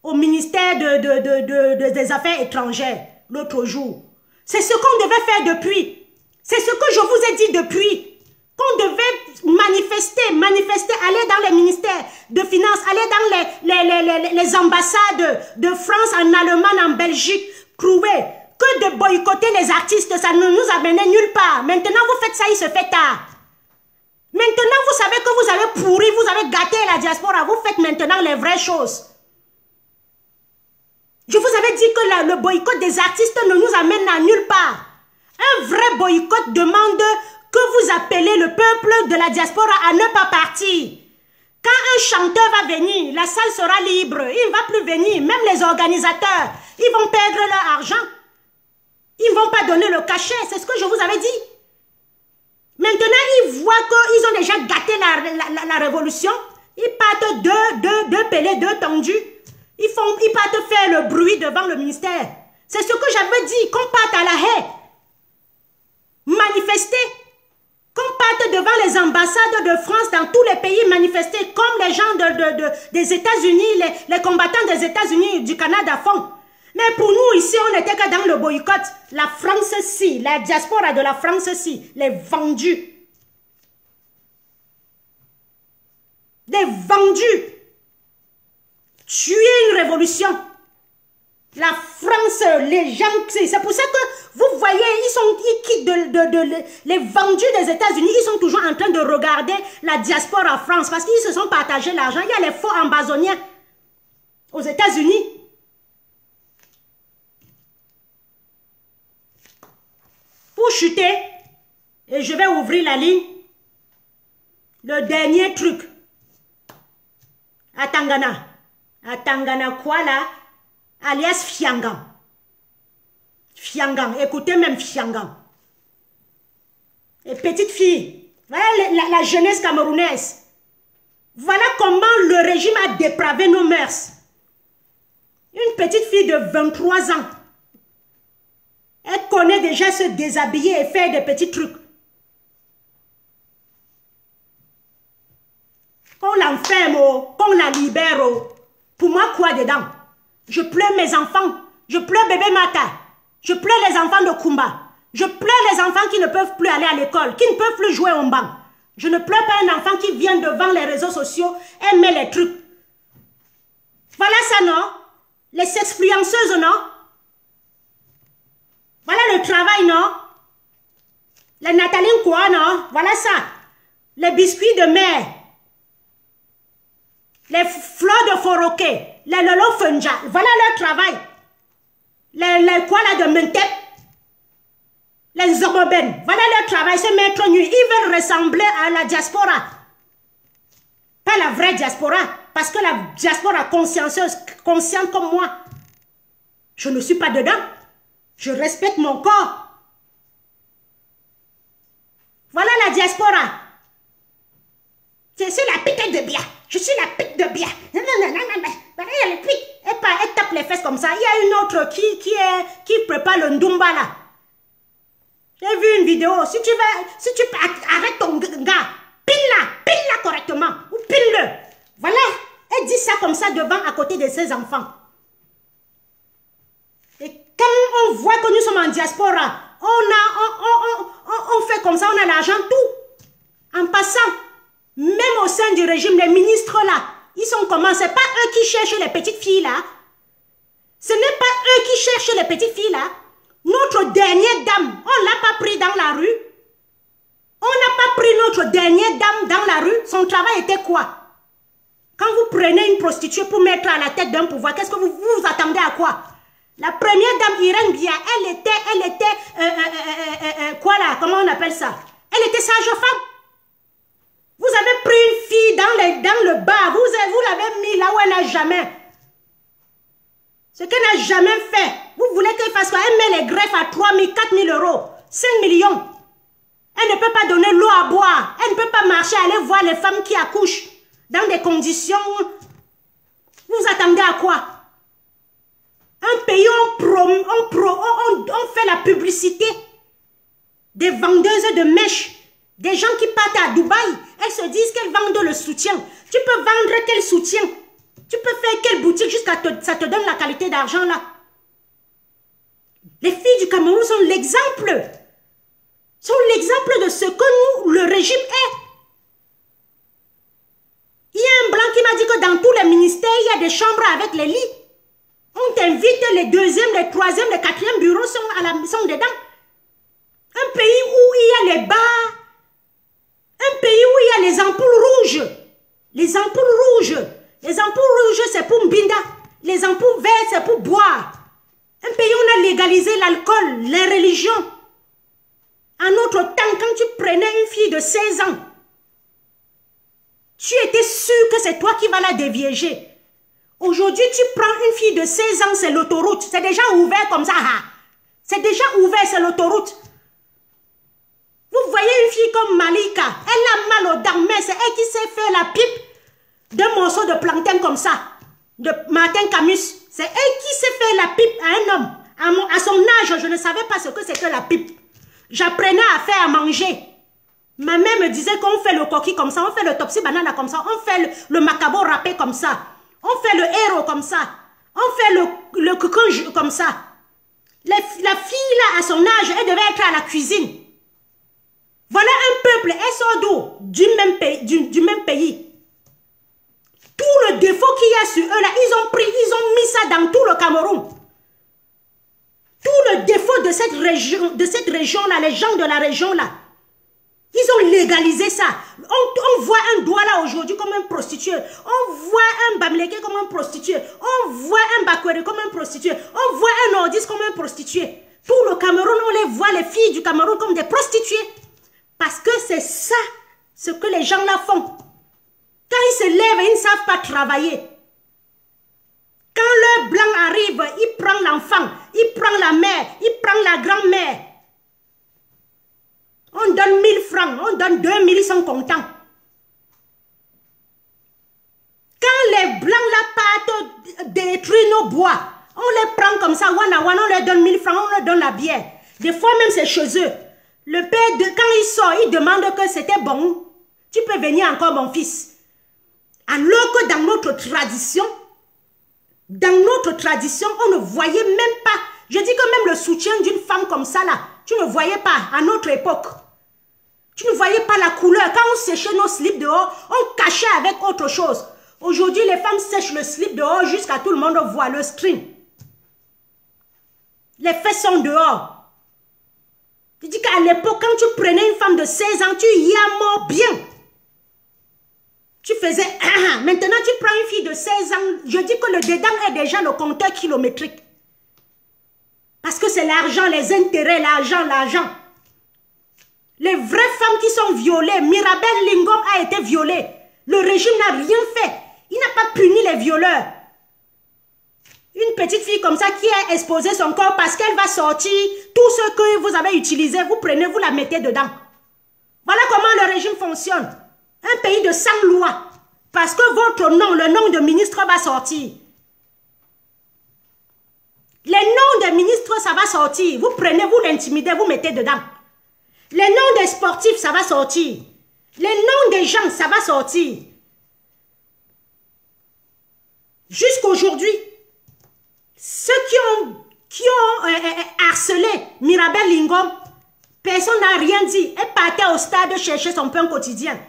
au ministère des Affaires étrangères l'autre jour. C'est ce qu'on devait faire depuis. C'est ce que je vous ai dit depuis. Qu'on devait manifester, aller dans les ministères de finances, aller dans les ambassades de France, en Allemagne, en Belgique, trouver que de boycotter les artistes, ça ne nous amenait nulle part. Maintenant, vous faites ça, il se fait tard. Maintenant, vous savez que vous avez pourri, vous avez gâté la diaspora, vous faites maintenant les vraies choses. Je vous avais dit que le boycott des artistes ne nous amène à nulle part. Un vrai boycott demande que vous appelez le peuple de la diaspora à ne pas partir. Quand un chanteur va venir, la salle sera libre. Il ne va plus venir. Même les organisateurs, ils vont perdre leur argent. Ils ne vont pas donner le cachet. C'est ce que je vous avais dit. Maintenant, ils voient qu'ils ont déjà gâté la révolution. Ils partent deux pelés, deux tendus. Ils partent faire le bruit devant le ministère. C'est ce que j'avais dit. Qu'on parte à la haie. Manifester. Qu'on parte devant les ambassades de France dans tous les pays, manifester comme les gens des États-Unis, les combattants des États-Unis, du Canada font. Mais pour nous ici, on n'était que dans le boycott. La France-ci, la diaspora de la France-ci, les vendus. Des vendus. Tuer une révolution. La France, les gens, c'est pour ça que vous voyez, ils quittent les vendus des États-Unis, ils sont toujours en train de regarder la diaspora France parce qu'ils se sont partagés l'argent. Il y a les faux ambazoniens aux États-Unis. Pour chuter, et je vais ouvrir la ligne, le dernier truc, à Tangana Kuala, alias Fiangan. Fiangan, écoutez même Fiangan. Et petite fille, voilà la jeunesse camerounaise. Voilà comment le régime a dépravé nos mœurs. Une petite fille de 23 ans. Elle connaît déjà se déshabiller et faire des petits trucs. Qu'on l'enferme, qu'on la libère. Pour moi, quoi dedans? Je pleure mes enfants. Je pleure bébé Mata. Je pleure les enfants de Kumba. Je pleure les enfants qui ne peuvent plus aller à l'école, qui ne peuvent plus jouer au banc. Je ne pleure pas un enfant qui vient devant les réseaux sociaux et met les trucs. Voilà ça, non? Les sexfluenceuses, non? Voilà le travail, non? Les Nathalie quoi, non? Voilà ça. Les biscuits de mer. Les fleurs de Foroké. Les Lolo Funja. Voilà leur travail. Les quoi là de Mentep. Les Zomoben. Voilà leur travail, se mettre nu. Ils veulent ressembler à la diaspora. Pas la vraie diaspora. Parce que la diaspora consciencieuse, consciente comme moi. Je ne suis pas dedans. Je respecte mon corps. Voilà la diaspora. C'est la pique de bien. Je suis la pique de bien. Elle pique. Elle tape les fesses comme ça. Il y a une autre qui prépare le ndumba là. J'ai vu une vidéo. Si tu arrête ton gars, pile-la correctement. Ou pile-le. Voilà. Elle dit ça comme ça devant, à côté de ses enfants. Et quand on voit que nous sommes en diaspora, on fait comme ça, on a l'argent, tout. En passant, même au sein du régime, les ministres là, ils sont comment? C'est pas eux qui cherchent les petites filles là. Ce n'est pas eux qui cherchent les petites filles là. Notre dernière dame, on ne l'a pas pris dans la rue. On n'a pas pris notre dernière dame dans la rue. Son travail était quoi? Quand vous prenez une prostituée pour mettre à la tête d'un pouvoir, qu'est-ce que vous vous attendez à quoi? La première dame, Irène Bia, elle était, quoi là? Comment on appelle ça? Elle était sage-femme. Vous avez pris une fille dans le bas, vous l'avez mis là où elle n'a jamais. Ce qu'elle n'a jamais fait. Vous voulez qu'elle fasse quoi? Elle met les greffes à 3 000, 4 000 euros, 5 millions. Elle ne peut pas donner l'eau à boire. Elle ne peut pas marcher, aller voir les femmes qui accouchent dans des conditions. Vous attendez à quoi? Un pays, on fait la publicité des vendeuses de mèches. Des gens qui partent à Dubaï, elles se disent qu'elles vendent le soutien. Tu peux vendre quel soutien? Tu peux faire quelle boutique jusqu'à ça te donne la qualité d'argent là? Les filles du Cameroun sont l'exemple. Sont l'exemple de ce que nous, le régime est. Il y a un blanc qui m'a dit que dans tous les ministères, il y a des chambres avec les lits. On t'invite, les deuxièmes, les troisièmes, les quatrièmes bureaux sont dedans. Un pays où il y a les bars. Un pays où il y a les ampoules rouges. Les ampoules rouges. Les ampoules rouges, c'est pour Mbinda. Les ampoules vertes, c'est pour boire. Un pays où on a légalisé l'alcool, les religions. En notre temps, quand tu prenais une fille de 16 ans, tu étais sûr que c'est toi qui vas la déviéger. Aujourd'hui, tu prends une fille de 16 ans, c'est l'autoroute. C'est déjà ouvert comme ça. C'est déjà ouvert, c'est l'autoroute. Vous voyez une fille comme Malika, elle a mal aux dents, mais c'est elle qui sait faire la pipe d'un morceau de plantain comme ça, de Martin Camus. C'est elle qui sait faire la pipe à un homme. À son âge, je ne savais pas ce que c'était la pipe. J'apprenais à faire à manger. Ma mère me disait qu'on fait le coquille comme ça, on fait le topsy banana comme ça, on fait le macabo râpé comme ça, on fait le héros comme ça, on fait le coquin comme ça. La fille là, à son âge, elle devait être à la cuisine. Voilà un peuple, elles sont d'où? Du même pays. Tout le défaut qu'il y a sur eux là, ils ont mis ça dans tout le Cameroun. Tout le défaut de cette région là, les gens de la région là, ils ont légalisé ça. On voit un doigt là aujourd'hui comme un prostitué. On voit un Bamileke comme un prostitué. On voit un Bakwere comme un prostitué. On voit un Nordiste comme un prostitué. Tout le Cameroun, on les voit, les filles du Cameroun, comme des prostituées. Parce que c'est ça, ce que les gens là font. Quand ils se lèvent, ils ne savent pas travailler. Quand le blanc arrive, il prend l'enfant, il prend la mère, il prend la grand-mère. On donne 1000 francs, on donne 2000, ils sont contents. Quand les blancs là partent détruire nos bois, on les prend comme ça, one à one, on leur donne 1000 francs, on leur donne la bière. Des fois même c'est chez eux. Le père, quand il sort, il demande que c'était bon. Tu peux venir encore mon fils. Alors que dans notre tradition, on ne voyait même pas. Je dis que même le soutien d'une femme comme ça là, tu ne voyais pas à notre époque. Tu ne voyais pas la couleur. Quand on séchait nos slips dehors, on cachait avec autre chose. Aujourd'hui, les femmes sèchent le slip dehors jusqu'à tout le monde voit le string. Les fesses sont dehors. Je dis qu'à l'époque, quand tu prenais une femme de 16 ans, tu y as mort bien. Tu faisais... Maintenant, tu prends une fille de 16 ans. Je dis que le dedans est déjà le compteur kilométrique. Parce que c'est l'argent, les intérêts, l'argent. Les vraies femmes qui sont violées, Mirabel Lingom a été violée. Le régime n'a rien fait. Il n'a pas puni les violeurs. Une petite fille comme ça qui a exposé son corps parce qu'elle va sortir, tout ce que vous avez utilisé, vous prenez, vous la mettez dedans. Voilà comment le régime fonctionne. Un pays de 100 lois. Parce que votre nom, le nom de ministre va sortir. Les noms des ministres, ça va sortir. Vous prenez, vous l'intimidez, vous mettez dedans. Les noms des sportifs, ça va sortir. Les noms des gens, ça va sortir. Jusqu'aujourd'hui, ceux qui ont harcelé Mirabel Lingom, personne n'a rien dit. Elle partait au stade chercher son pain quotidien.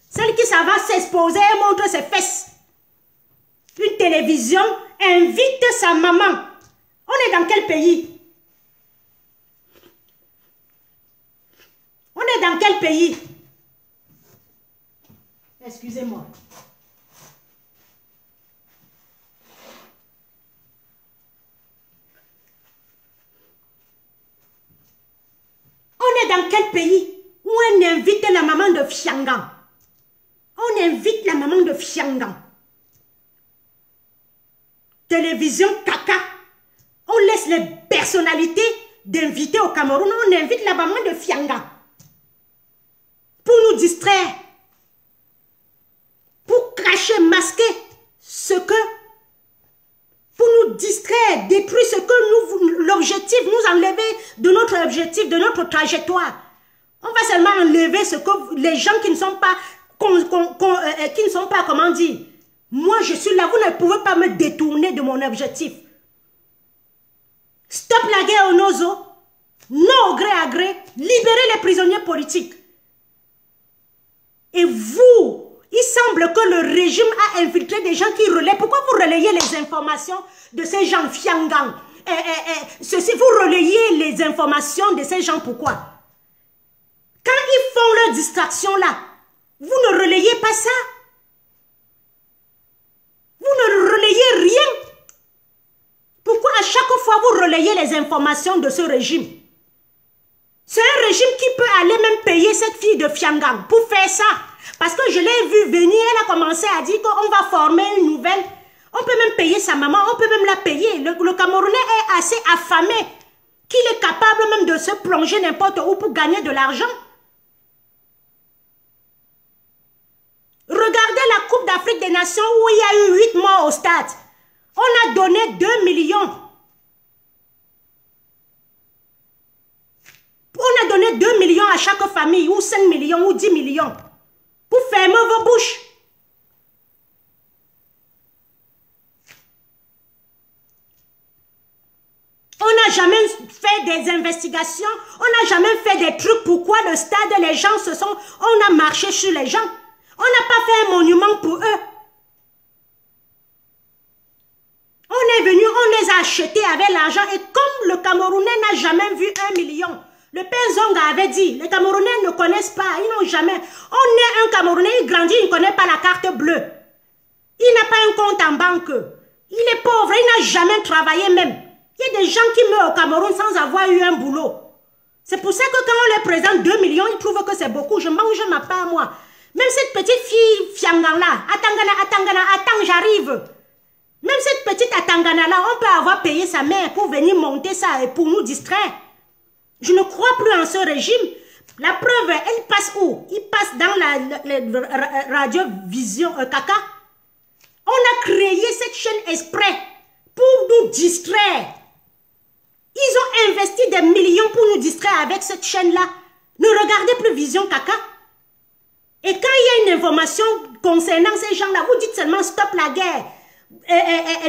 Celle qui ça va s'exposer et montre ses fesses. Une télévision invite sa maman. On est dans quel pays? On est dans quel pays? Excusez-moi. On est dans quel pays où on invite la maman de Fiangan? On invite la maman de Fiangan. Télévision caca. On laisse les personnalités d'inviter au Cameroun. On invite la maman de Fiangan. Pour nous distraire. Pour cacher, masquer ce que... Pour nous distraire, détruire ce que nous... L'objectif, nous enlever de notre objectif, de notre trajectoire. On va seulement enlever ce que les gens qui ne sont pas... qui ne sont pas, comment dire... Moi, je suis là, vous ne pouvez pas me détourner de mon objectif. Stop la guerre au Nozo. Non au gré à gré. Libérez les prisonniers politiques. Et vous, il semble que le régime a infiltré des gens qui relaient. Pourquoi vous relayez les informations de ces gens Fiangan? Vous relayez les informations de ces gens, pourquoi? Quand ils font leur distraction là, vous ne relayez pas ça. Vous ne relayez rien. Pourquoi à chaque fois vous relayez les informations de ce régime? C'est un régime qui peut aller même payer cette fille de Fiangan pour faire ça. Parce que je l'ai vu venir, elle a commencé à dire qu'on va former une nouvelle. On peut même payer sa maman, on peut même la payer. Le Camerounais est assez affamé qu'il est capable même de se plonger n'importe où pour gagner de l'argent. Regardez la Coupe d'Afrique des Nations où il y a eu 8 morts au stade. On a donné 2 millions. On a donné 2 millions à chaque famille, ou 5 millions, ou 10 millions. Pour fermer vos bouches. On n'a jamais fait des investigations. On n'a jamais fait des trucs. Pourquoi le stade, les gens se sont... On a marché sur les gens. On n'a pas fait un monument pour eux. On est venu, on les a achetés avec l'argent. Et comme le Camerounais n'a jamais vu 1 million, le père Zonga avait dit, les Camerounais ne connaissent pas, ils n'ont jamais. On est un Camerounais, il grandit, il ne connaît pas la carte bleue. Il n'a pas un compte en banque. Il est pauvre, il n'a jamais travaillé même. Il y a des gens qui meurent au Cameroun sans avoir eu un boulot. C'est pour ça que quand on les présente 2 millions, ils trouvent que c'est beaucoup. Je mange ma part, moi. Même cette petite fille Fiangan là, attends, j'arrive. Même cette petite Atangana là, on peut avoir payé sa mère pour venir monter ça et pour nous distraire. Je ne crois plus en ce régime. La preuve, elle passe où? Il passe dans la radio-vision caca. On a créé cette chaîne exprès pour nous distraire. Ils ont investi des millions pour nous distraire avec cette chaîne-là. Ne regardez plus Vision Caca. Et quand il y a une information concernant ces gens-là, vous dites seulement stop la guerre,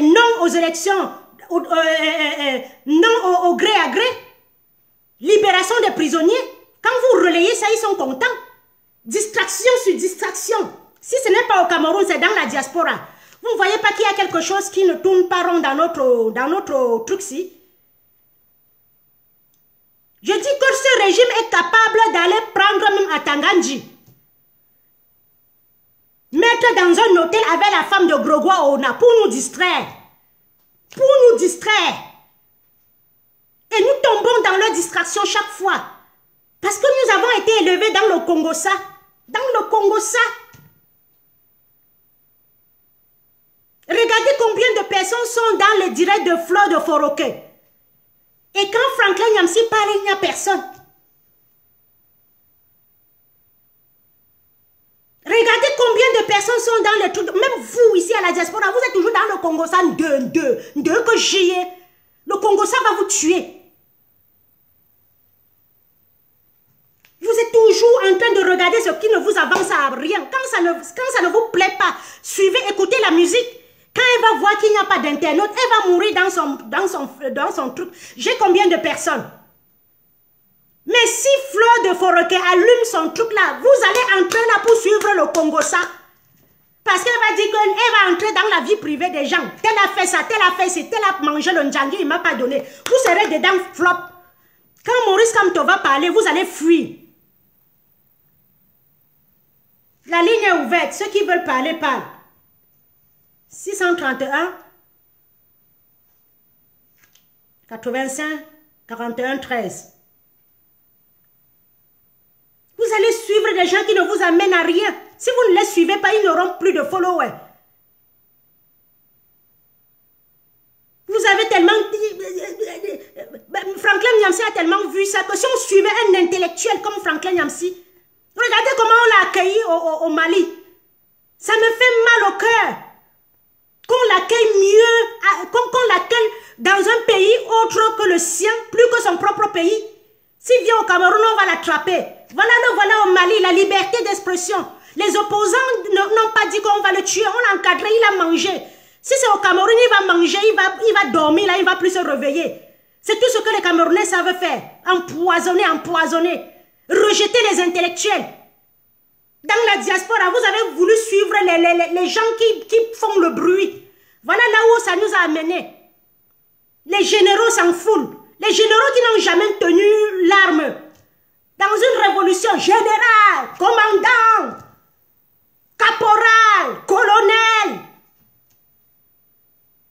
non aux élections, non au gré à gré, libération des prisonniers. Quand vous relayez ça, ils sont contents. Distraction sur distraction. Si ce n'est pas au Cameroun, c'est dans la diaspora. Vous ne voyez pas qu'il y a quelque chose qui ne tourne pas rond dans notre truc-ci? Je dis que ce régime est capable d'aller prendre même à Tangandji. Mettre dans un hôtel avec la femme de Grogwa Ona pour nous distraire. Pour nous distraire. Et nous tombons dans leur distraction chaque fois. Parce que nous avons été élevés dans le Congo-Ça. Dans le Congo-Ça. Regardez combien de personnes sont dans le direct de Fleur de Foroké. Et quand Franklin Nyamsi parle, il n'y a personne. Regardez combien de personnes sont dans le truc. Même vous, ici à la diaspora, vous êtes toujours dans le Congo-Ça de que j'y ai. Le Congo-Ça va vous tuer. Vous êtes toujours en train de regarder ce qui ne vous avance à rien. Quand ça ne vous plaît pas, suivez, écoutez la musique. Quand elle va voir qu'il n'y a pas d'internaute, elle va mourir dans son truc. J'ai combien de personnes? Mais si Fleur de Foroké allume son truc là, vous allez entrer là pour suivre le Congo-Ça. Parce qu'elle va dire qu'elle va entrer dans la vie privée des gens. Tel a fait ça, tel a fait ça, tel a mangé le ndjangi, il ne m'a pas donné. Vous serez dedans flop. Quand Maurice Kamto va parler, vous allez fuir. La ligne est ouverte. Ceux qui veulent parler, parlent. 631 85 41 13. Vous allez suivre des gens qui ne vous amènent à rien. Si vous ne les suivez pas, ils n'auront plus de followers. Vous avez tellement... Franklin Nyamsi a tellement vu ça que si on suivait un intellectuel comme Franklin Nyamsi, regardez comment on l'a accueilli au Mali. Ça me fait mal au cœur. Qu'on l'accueille mieux, qu'on l'accueille dans un pays autre que le sien, plus que son propre pays. S'il vient au Cameroun, on va l'attraper. Voilà au Mali, la liberté d'expression. Les opposants n'ont pas dit qu'on va le tuer, on l'a encadré, il a mangé. Si c'est au Cameroun, il va manger, il va dormir, là, il ne va plus se réveiller. C'est tout ce que les Camerounais savent faire. Empoisonner. Rejeter les intellectuels. Dans la diaspora, vous avez voulu suivre les gens qui font le bruit. Voilà là où ça nous a amenés. Les généraux s'en foutent. Les généraux qui n'ont jamais tenu l'arme. Dans une révolution, général, commandant, caporal, colonel.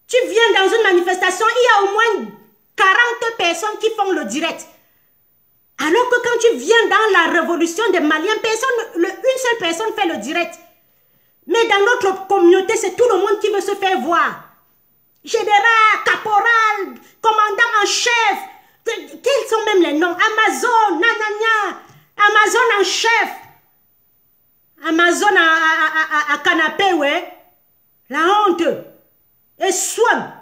Tu viens dans une manifestation, il y a au moins 40 personnes qui font le direct. Alors que quand tu viens dans la révolution des Maliens, une seule personne fait le direct. Mais dans notre communauté, c'est tout le monde qui veut se faire voir. Général, caporal, commandant en chef. Quels sont même les noms? Amazon, nanana. Amazon en chef. Amazon à canapé, ouais. La honte. Et soin.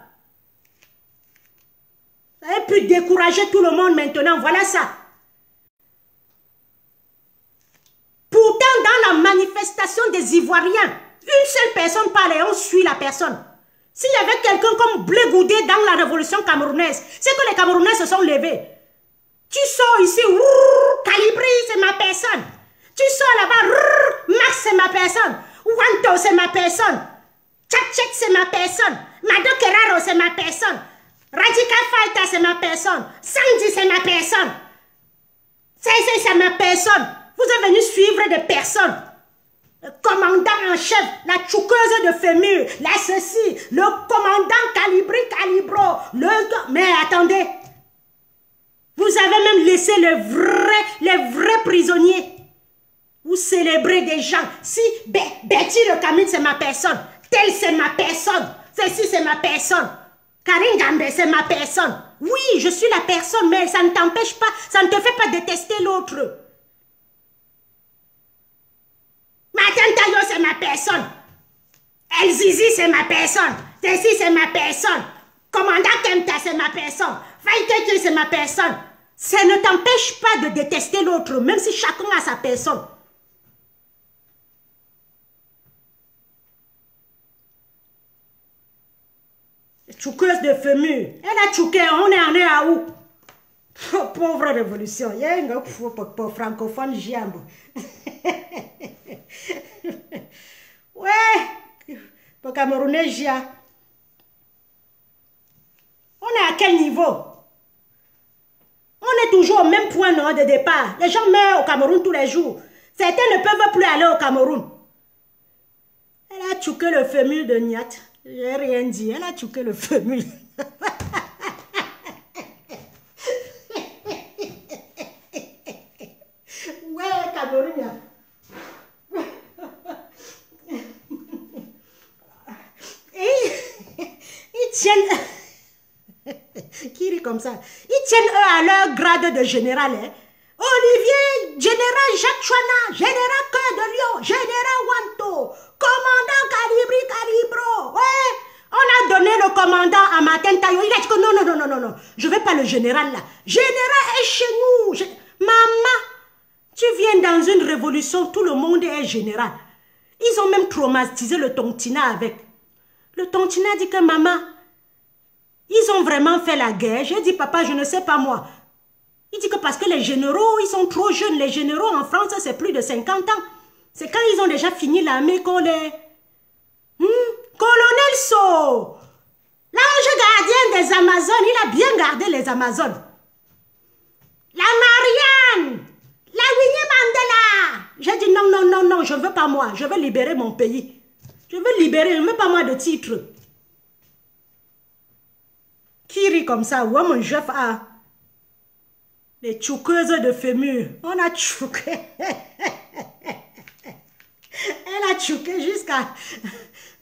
Ça a pu décourager tout le monde maintenant. Voilà ça. Pourtant, dans la manifestation des Ivoiriens, une seule personne parle et on suit la personne. S'il y avait quelqu'un comme Blé Goudé dans la révolution camerounaise, c'est que les Camerounais se sont levés. Tu sors ici, Calibri, c'est ma personne. Tu sors là-bas, Max, c'est ma personne. Wanto, c'est ma personne. Tchatchet, c'est ma personne. Mado Keraro, c'est ma personne. Radical Fighter, c'est ma personne. Sandy, c'est ma personne. C'est ma personne. Vous êtes venus suivre des personnes. Le commandant en chef, la tchouqueuse de fémur, la ceci, le commandant Calibro, mais attendez. Vous avez même laissé les vrais prisonniers. Vous célébrez des gens. Si Betty le Camille, c'est ma personne. Tel, c'est ma personne. Ceci, c'est ma personne. Karine Gambé, c'est ma personne. Oui, je suis la personne, mais ça ne t'empêche pas, ça ne te fait pas détester l'autre. Martin Tayo, c'est ma personne. El Zizi, c'est ma personne. Tessie, c'est ma personne. Commandant Kemta, c'est ma personne. Faïteke, c'est ma personne. Ça ne t'empêche pas de détester l'autre, même si chacun a sa personne. Tchoukeuse de fémur. Elle a tchouké, on est à où? Oh, pauvre révolution. Il y a un pour francophone jambe. Ouais. Pour Camerounais, Gia. On est à quel niveau? On est toujours au même point non, de départ. Les gens meurent au Cameroun tous les jours. Certains ne peuvent plus aller au Cameroun. Elle a tchouké le fémur de Niat. J'ai rien dit. Elle a tchouké le fémur. Ouais, Cameroun. Ils tiennent... Qui rit comme ça? Ils tiennent eux à leur grade de général. Hein? Olivier, général Jacques Chouana, général Cœur de Lion, général Wanto, commandant Calibro. Ouais, on a donné le commandant à Martin Tayo. Il a dit que non, je ne veux pas le général là. Général est chez nous. Maman, tu viens dans une révolution, tout le monde est général. Ils ont même traumatisé le Tontina avec. Le Tontina dit que maman, ils ont vraiment fait la guerre. J'ai dit, papa, je ne sais pas moi. Il dit que parce que les généraux, ils sont trop jeunes. Les généraux en France, c'est plus de 50 ans. C'est quand ils ont déjà fini l'armée qu'on les... Colonel So, l'ange gardien des Amazones, il a bien gardé les Amazones. La Marianne, la Winnie Mandela. J'ai dit non, je ne veux pas moi. Je veux libérer mon pays. Je veux libérer, je ne veux pas moi de titre. Qui rit comme ça? Ouais, mon chef a les tchouqueuses de fémur. On a tchouqué. Elle a tchouqué jusqu'à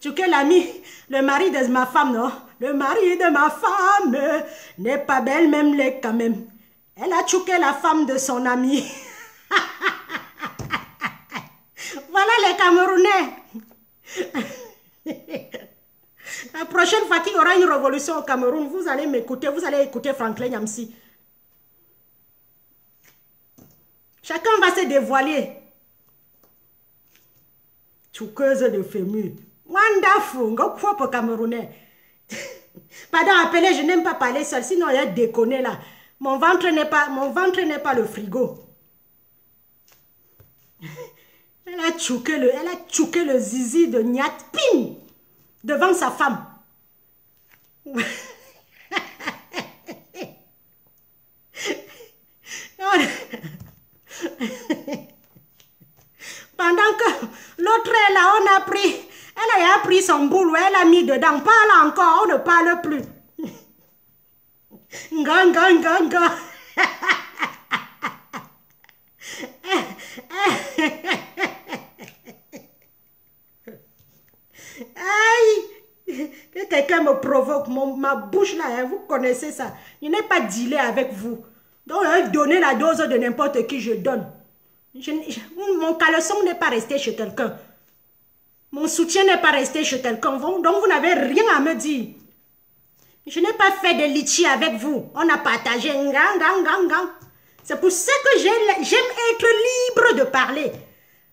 tchouqué l'ami, le mari de ma femme, non? Le mari de ma femme n'est pas belle, même les quand même. Elle a tchouqué la femme de son ami. Voilà les Camerounais. La prochaine fois qu'il y aura une révolution au Cameroun, vous allez m'écouter, vous allez écouter Franklin Nyamsi. Chacun va se dévoiler. Tchouqueuse de fémur. Wonderful. Ngokwa pour Camerounais. Pardon, appelez, je n'aime pas parler seul, sinon il y a déconné là. Mon ventre n'est pas le frigo. Elle a tchouqué le zizi de Niat. Pim! Devant sa femme. Pendant que l'autre est là, on a pris, elle a pris son boulot, elle a mis dedans. Parle encore, on ne parle plus. Nga. Aïe, que quelqu'un me provoque, ma bouche là, hein, vous connaissez ça. Je n'ai pas dealé avec vous. Donc, donner la dose de n'importe qui, je donne. Mon caleçon n'est pas resté chez quelqu'un. Mon soutien n'est pas resté chez quelqu'un. Donc, vous n'avez rien à me dire. Je n'ai pas fait de litchi avec vous. On a partagé. C'est pour ça que j'aime être libre de parler.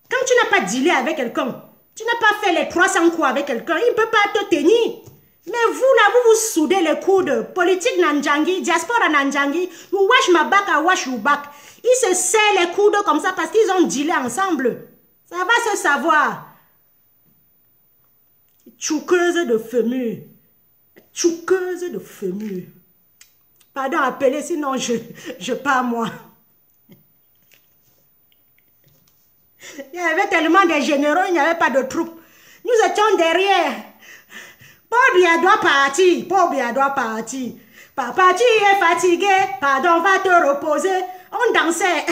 Quand tu n'as pas dealé avec quelqu'un, tu n'as pas fait les 300 coups avec quelqu'un, il ne peut pas te tenir. Mais vous, là, vous soudez les coudes. Politique Nanjangi, diaspora Nanjangi, you wash my back, I wash your back. Ils se serrent les coudes comme ça parce qu'ils ont dealé ensemble. Ça va se savoir. Tchouqueuse de fémur. Tchouqueuse de fémur. Pardon, appelez, sinon je pars moi. Il y avait tellement de généraux, il n'y avait pas de troupes. Nous étions derrière. Pobia doit partir. Pobia doit partir. Papa, tu es fatigué. Pardon, va te reposer. On dansait.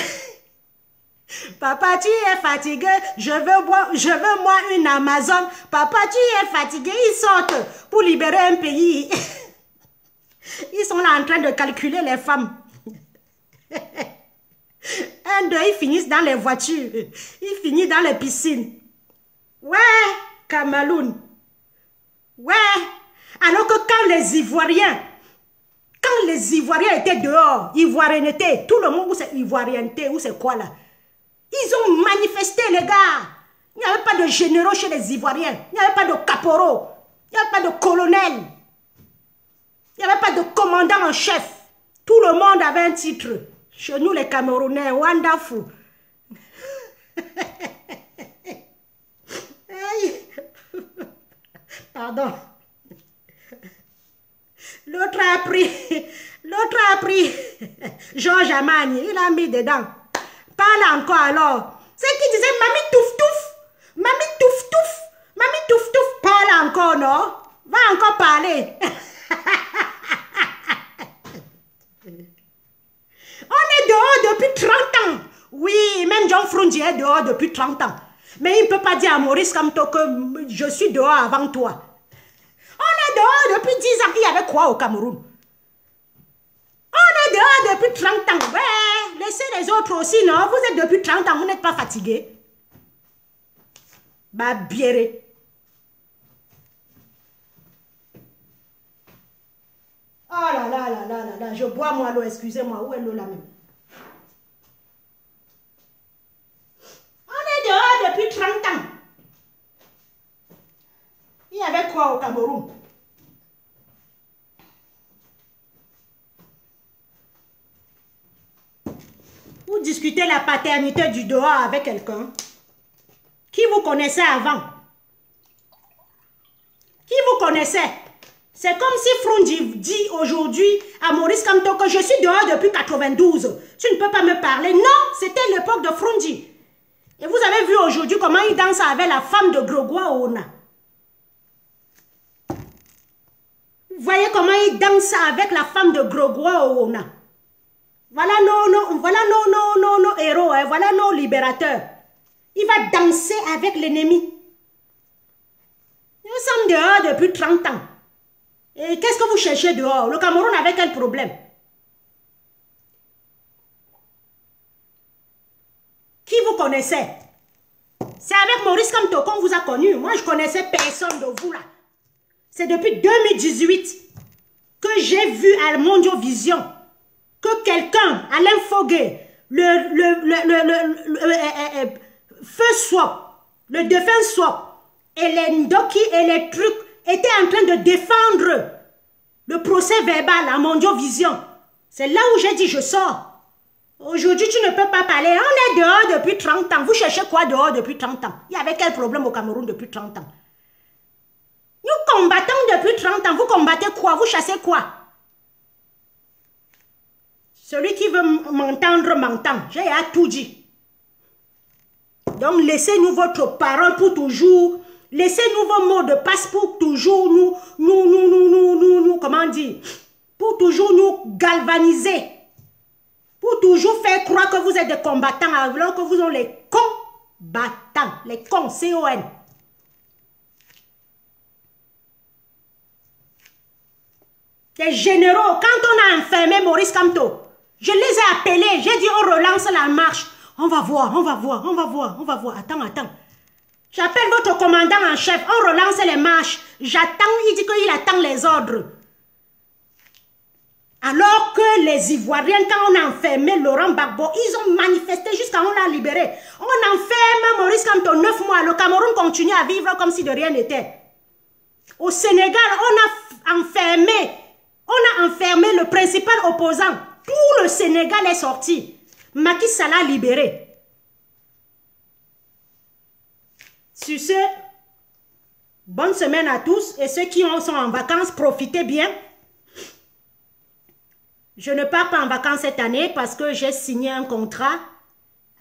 Papa, tu es fatigué. Je veux moi une Amazon. Papa, tu es fatigué. Ils sortent pour libérer un pays. Ils sont là en train de calculer les femmes. Un, deux, ils finissent dans les voitures. Ils finissent dans les piscines. Ouais, Cameroun. Ouais. Alors que quand les Ivoiriens étaient dehors, ivoirienneté, tout le monde, où c'est ivoirienneté, où c'est quoi là? Ils ont manifesté, les gars. Il n'y avait pas de généraux chez les Ivoiriens. Il n'y avait pas de caporaux. Il n'y avait pas de colonel. Il n'y avait pas de commandant en chef. Tout le monde avait un titre. Chez nous, les Camerounais, wonderful. Pardon. L'autre a pris Georges Amagne, il a mis dedans. Parle encore alors. C'est qui disait Mami touf touf, Mami touf touf, Mami touf touf. Parle encore, non? Va encore parler. On est dehors depuis 30 ans. Oui, même John Frunzi est dehors depuis 30 ans. Mais il ne peut pas dire à Maurice Kamto que je suis dehors avant toi. On est dehors depuis 10 ans. Il y avait quoi au Cameroun? On est dehors depuis 30 ans. Ouais, laissez les autres aussi, non? Vous êtes depuis 30 ans, vous n'êtes pas fatigué. Bah, biéré. Oh là là là là là là, je bois moi l'eau, excusez-moi, où est l'eau là même? On est dehors depuis 30 ans. Il y avait quoi au Cameroun? Vous discutez la paternité du dehors avec quelqu'un qui vous connaissait avant. Qui vous connaissait? C'est comme si Frunzi dit aujourd'hui à Maurice Kamto que je suis dehors depuis 92. Tu ne peux pas me parler. Non, c'était l'époque de Frunzi. Et vous avez vu aujourd'hui comment il danse avec la femme de Grogwa Ona. Vous voyez comment il danse avec la femme de Grogwa Ona. Voilà nos héros, hein. Voilà nos libérateurs. Il va danser avec l'ennemi. Nous sommes dehors depuis 30 ans. Et qu'est-ce que vous cherchez dehors? Le Cameroun avait quel problème? Qui vous connaissait? C'est avec Maurice Kamto qu'on vous a connu. Moi, je ne connaissais personne de vous là. C'est depuis 2018 que j'ai vu à Mondiovision que quelqu'un, Alain Foguet, Feu Swap, le Defense Swap, et les Ndoki et les trucs étaient en train de défendre le procès verbal à Mondiovision. C'est là où j'ai dit je sors. Aujourd'hui, tu ne peux pas parler. On est dehors depuis 30 ans. Vous cherchez quoi dehors depuis 30 ans? Il y avait quel problème au Cameroun depuis 30 ans? Nous combattons depuis 30 ans. Vous combattez quoi? Vous chassez quoi? Celui qui veut m'entendre, m'entend. J'ai tout dit. Donc, laissez-nous votre parole pour toujours. Laissez-nous vos mots de passe pour toujours comment dire? Pour toujours nous galvaniser. Pour toujours faire croire que vous êtes des combattants alors que vous êtes les combattants. Les cons, C-O-N. Les généraux, quand on a enfermé Maurice Kamto, je les ai appelés, j'ai dit on relance la marche. On va voir. Attends. J'appelle votre commandant en chef, on relance les marches. J'attends, il dit qu'il attend les ordres. Alors que les Ivoiriens, quand on a enfermé Laurent Gbagbo, ils ont manifesté jusqu'à on l'a libéré. On enferme Maurice Kamto 9 mois. Le Cameroun continue à vivre comme si de rien n'était. Au Sénégal, on a enfermé le principal opposant. Tout le Sénégal est sorti. Macky Sall a libéré. Sur ce, bonne semaine à tous. Et ceux qui sont en vacances, profitez bien. Je ne pars pas en vacances cette année parce que j'ai signé un contrat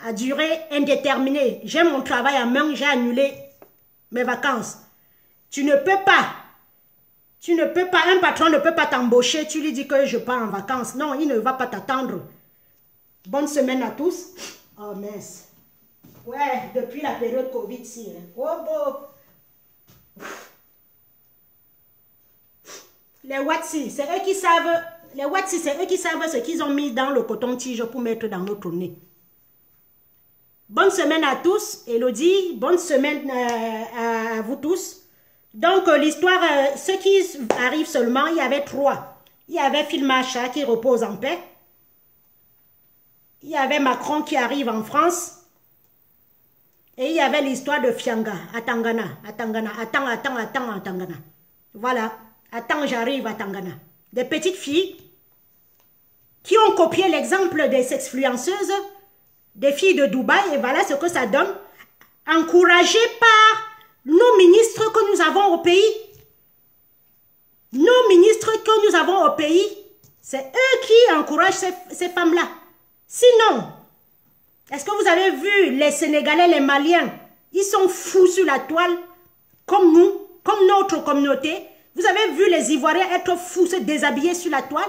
à durée indéterminée. J'ai mon travail en main, j'ai annulé mes vacances. Tu ne peux pas, un patron ne peut pas t'embaucher, tu lui dis que je pars en vacances. Non, il ne va pas t'attendre. Bonne semaine à tous. Oh mince. Ouais, depuis la période Covid-ci. Oh, bon. Les Watsi, c'est eux qui savent. Les Watsi, c'est eux qui savent ce qu'ils ont mis dans le coton-tige pour mettre dans notre nez. Bonne semaine à tous, Elodie. Bonne semaine à vous tous. Donc, l'histoire, ce qui arrive seulement, il y avait 3. Il y avait Filmacha qui repose en paix. Il y avait Macron qui arrive en France. Et il y avait l'histoire de Fianga, à Tangana. Attends, Tangana. Voilà. Attends, j'arrive à Tangana. Des petites filles qui ont copié l'exemple des sexfluenceuses, des filles de Dubaï, et voilà ce que ça donne. Encouragées par nos ministres que nous avons au pays. Nos ministres que nous avons au pays, c'est eux qui encouragent ces femmes-là. Sinon, est-ce que vous avez vu les Sénégalais, les Maliens, ils sont fous sur la toile, comme nous, comme notre communauté. Vous avez vu les Ivoiriens être fous, se déshabiller sur la toile.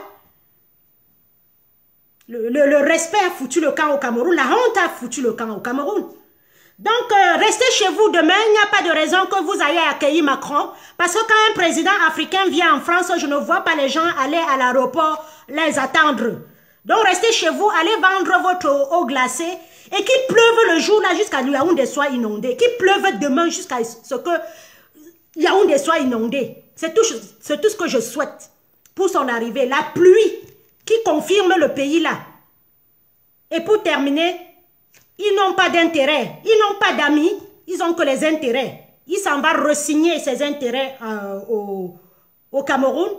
Le respect a foutu le camp au Cameroun, la honte a foutu le camp au Cameroun. Donc, restez chez vous demain, il n'y a pas de raison que vous ayez accueilli Macron, parce que quand un président africain vient en France, je ne vois pas les gens aller à l'aéroport les attendre. Donc, restez chez vous, allez vendre votre eau glacée, et qu'il pleuve le jour là jusqu'à Yaoundé soit inondé, qu'il pleuve demain jusqu'à ce que Yaoundé soit inondé. C'est tout ce que je souhaite pour son arrivée. La pluie qui confirme le pays là. Et pour terminer, ils n'ont pas d'intérêt, ils n'ont pas d'amis, ils n'ont que les intérêts. Ils s'en vont re-signer ses intérêts au Cameroun.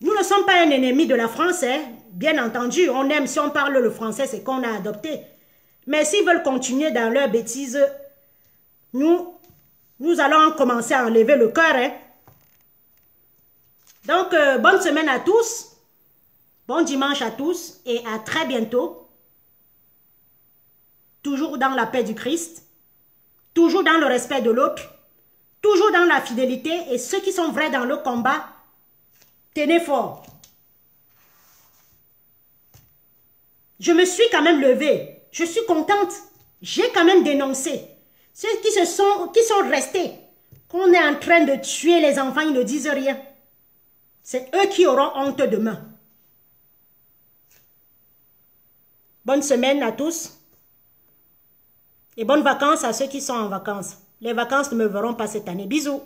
Nous ne sommes pas un ennemi de la France, hein. Bien entendu, on aime, si on parle le français, c'est qu'on a adopté. Mais s'ils veulent continuer dans leurs bêtises, nous allons commencer à enlever le cœur. Hein. Donc, bonne semaine à tous. Bon dimanche à tous et à très bientôt. Toujours dans la paix du Christ. Toujours dans le respect de l'autre. Toujours dans la fidélité. Et ceux qui sont vrais dans le combat, tenez fort. Je me suis quand même levée. Je suis contente. J'ai quand même dénoncé. Ceux qui sont restés, qu'on est en train de tuer les enfants, ils ne disent rien. C'est eux qui auront honte demain. Bonne semaine à tous. Et bonnes vacances à ceux qui sont en vacances. Les vacances ne me verront pas cette année. Bisous.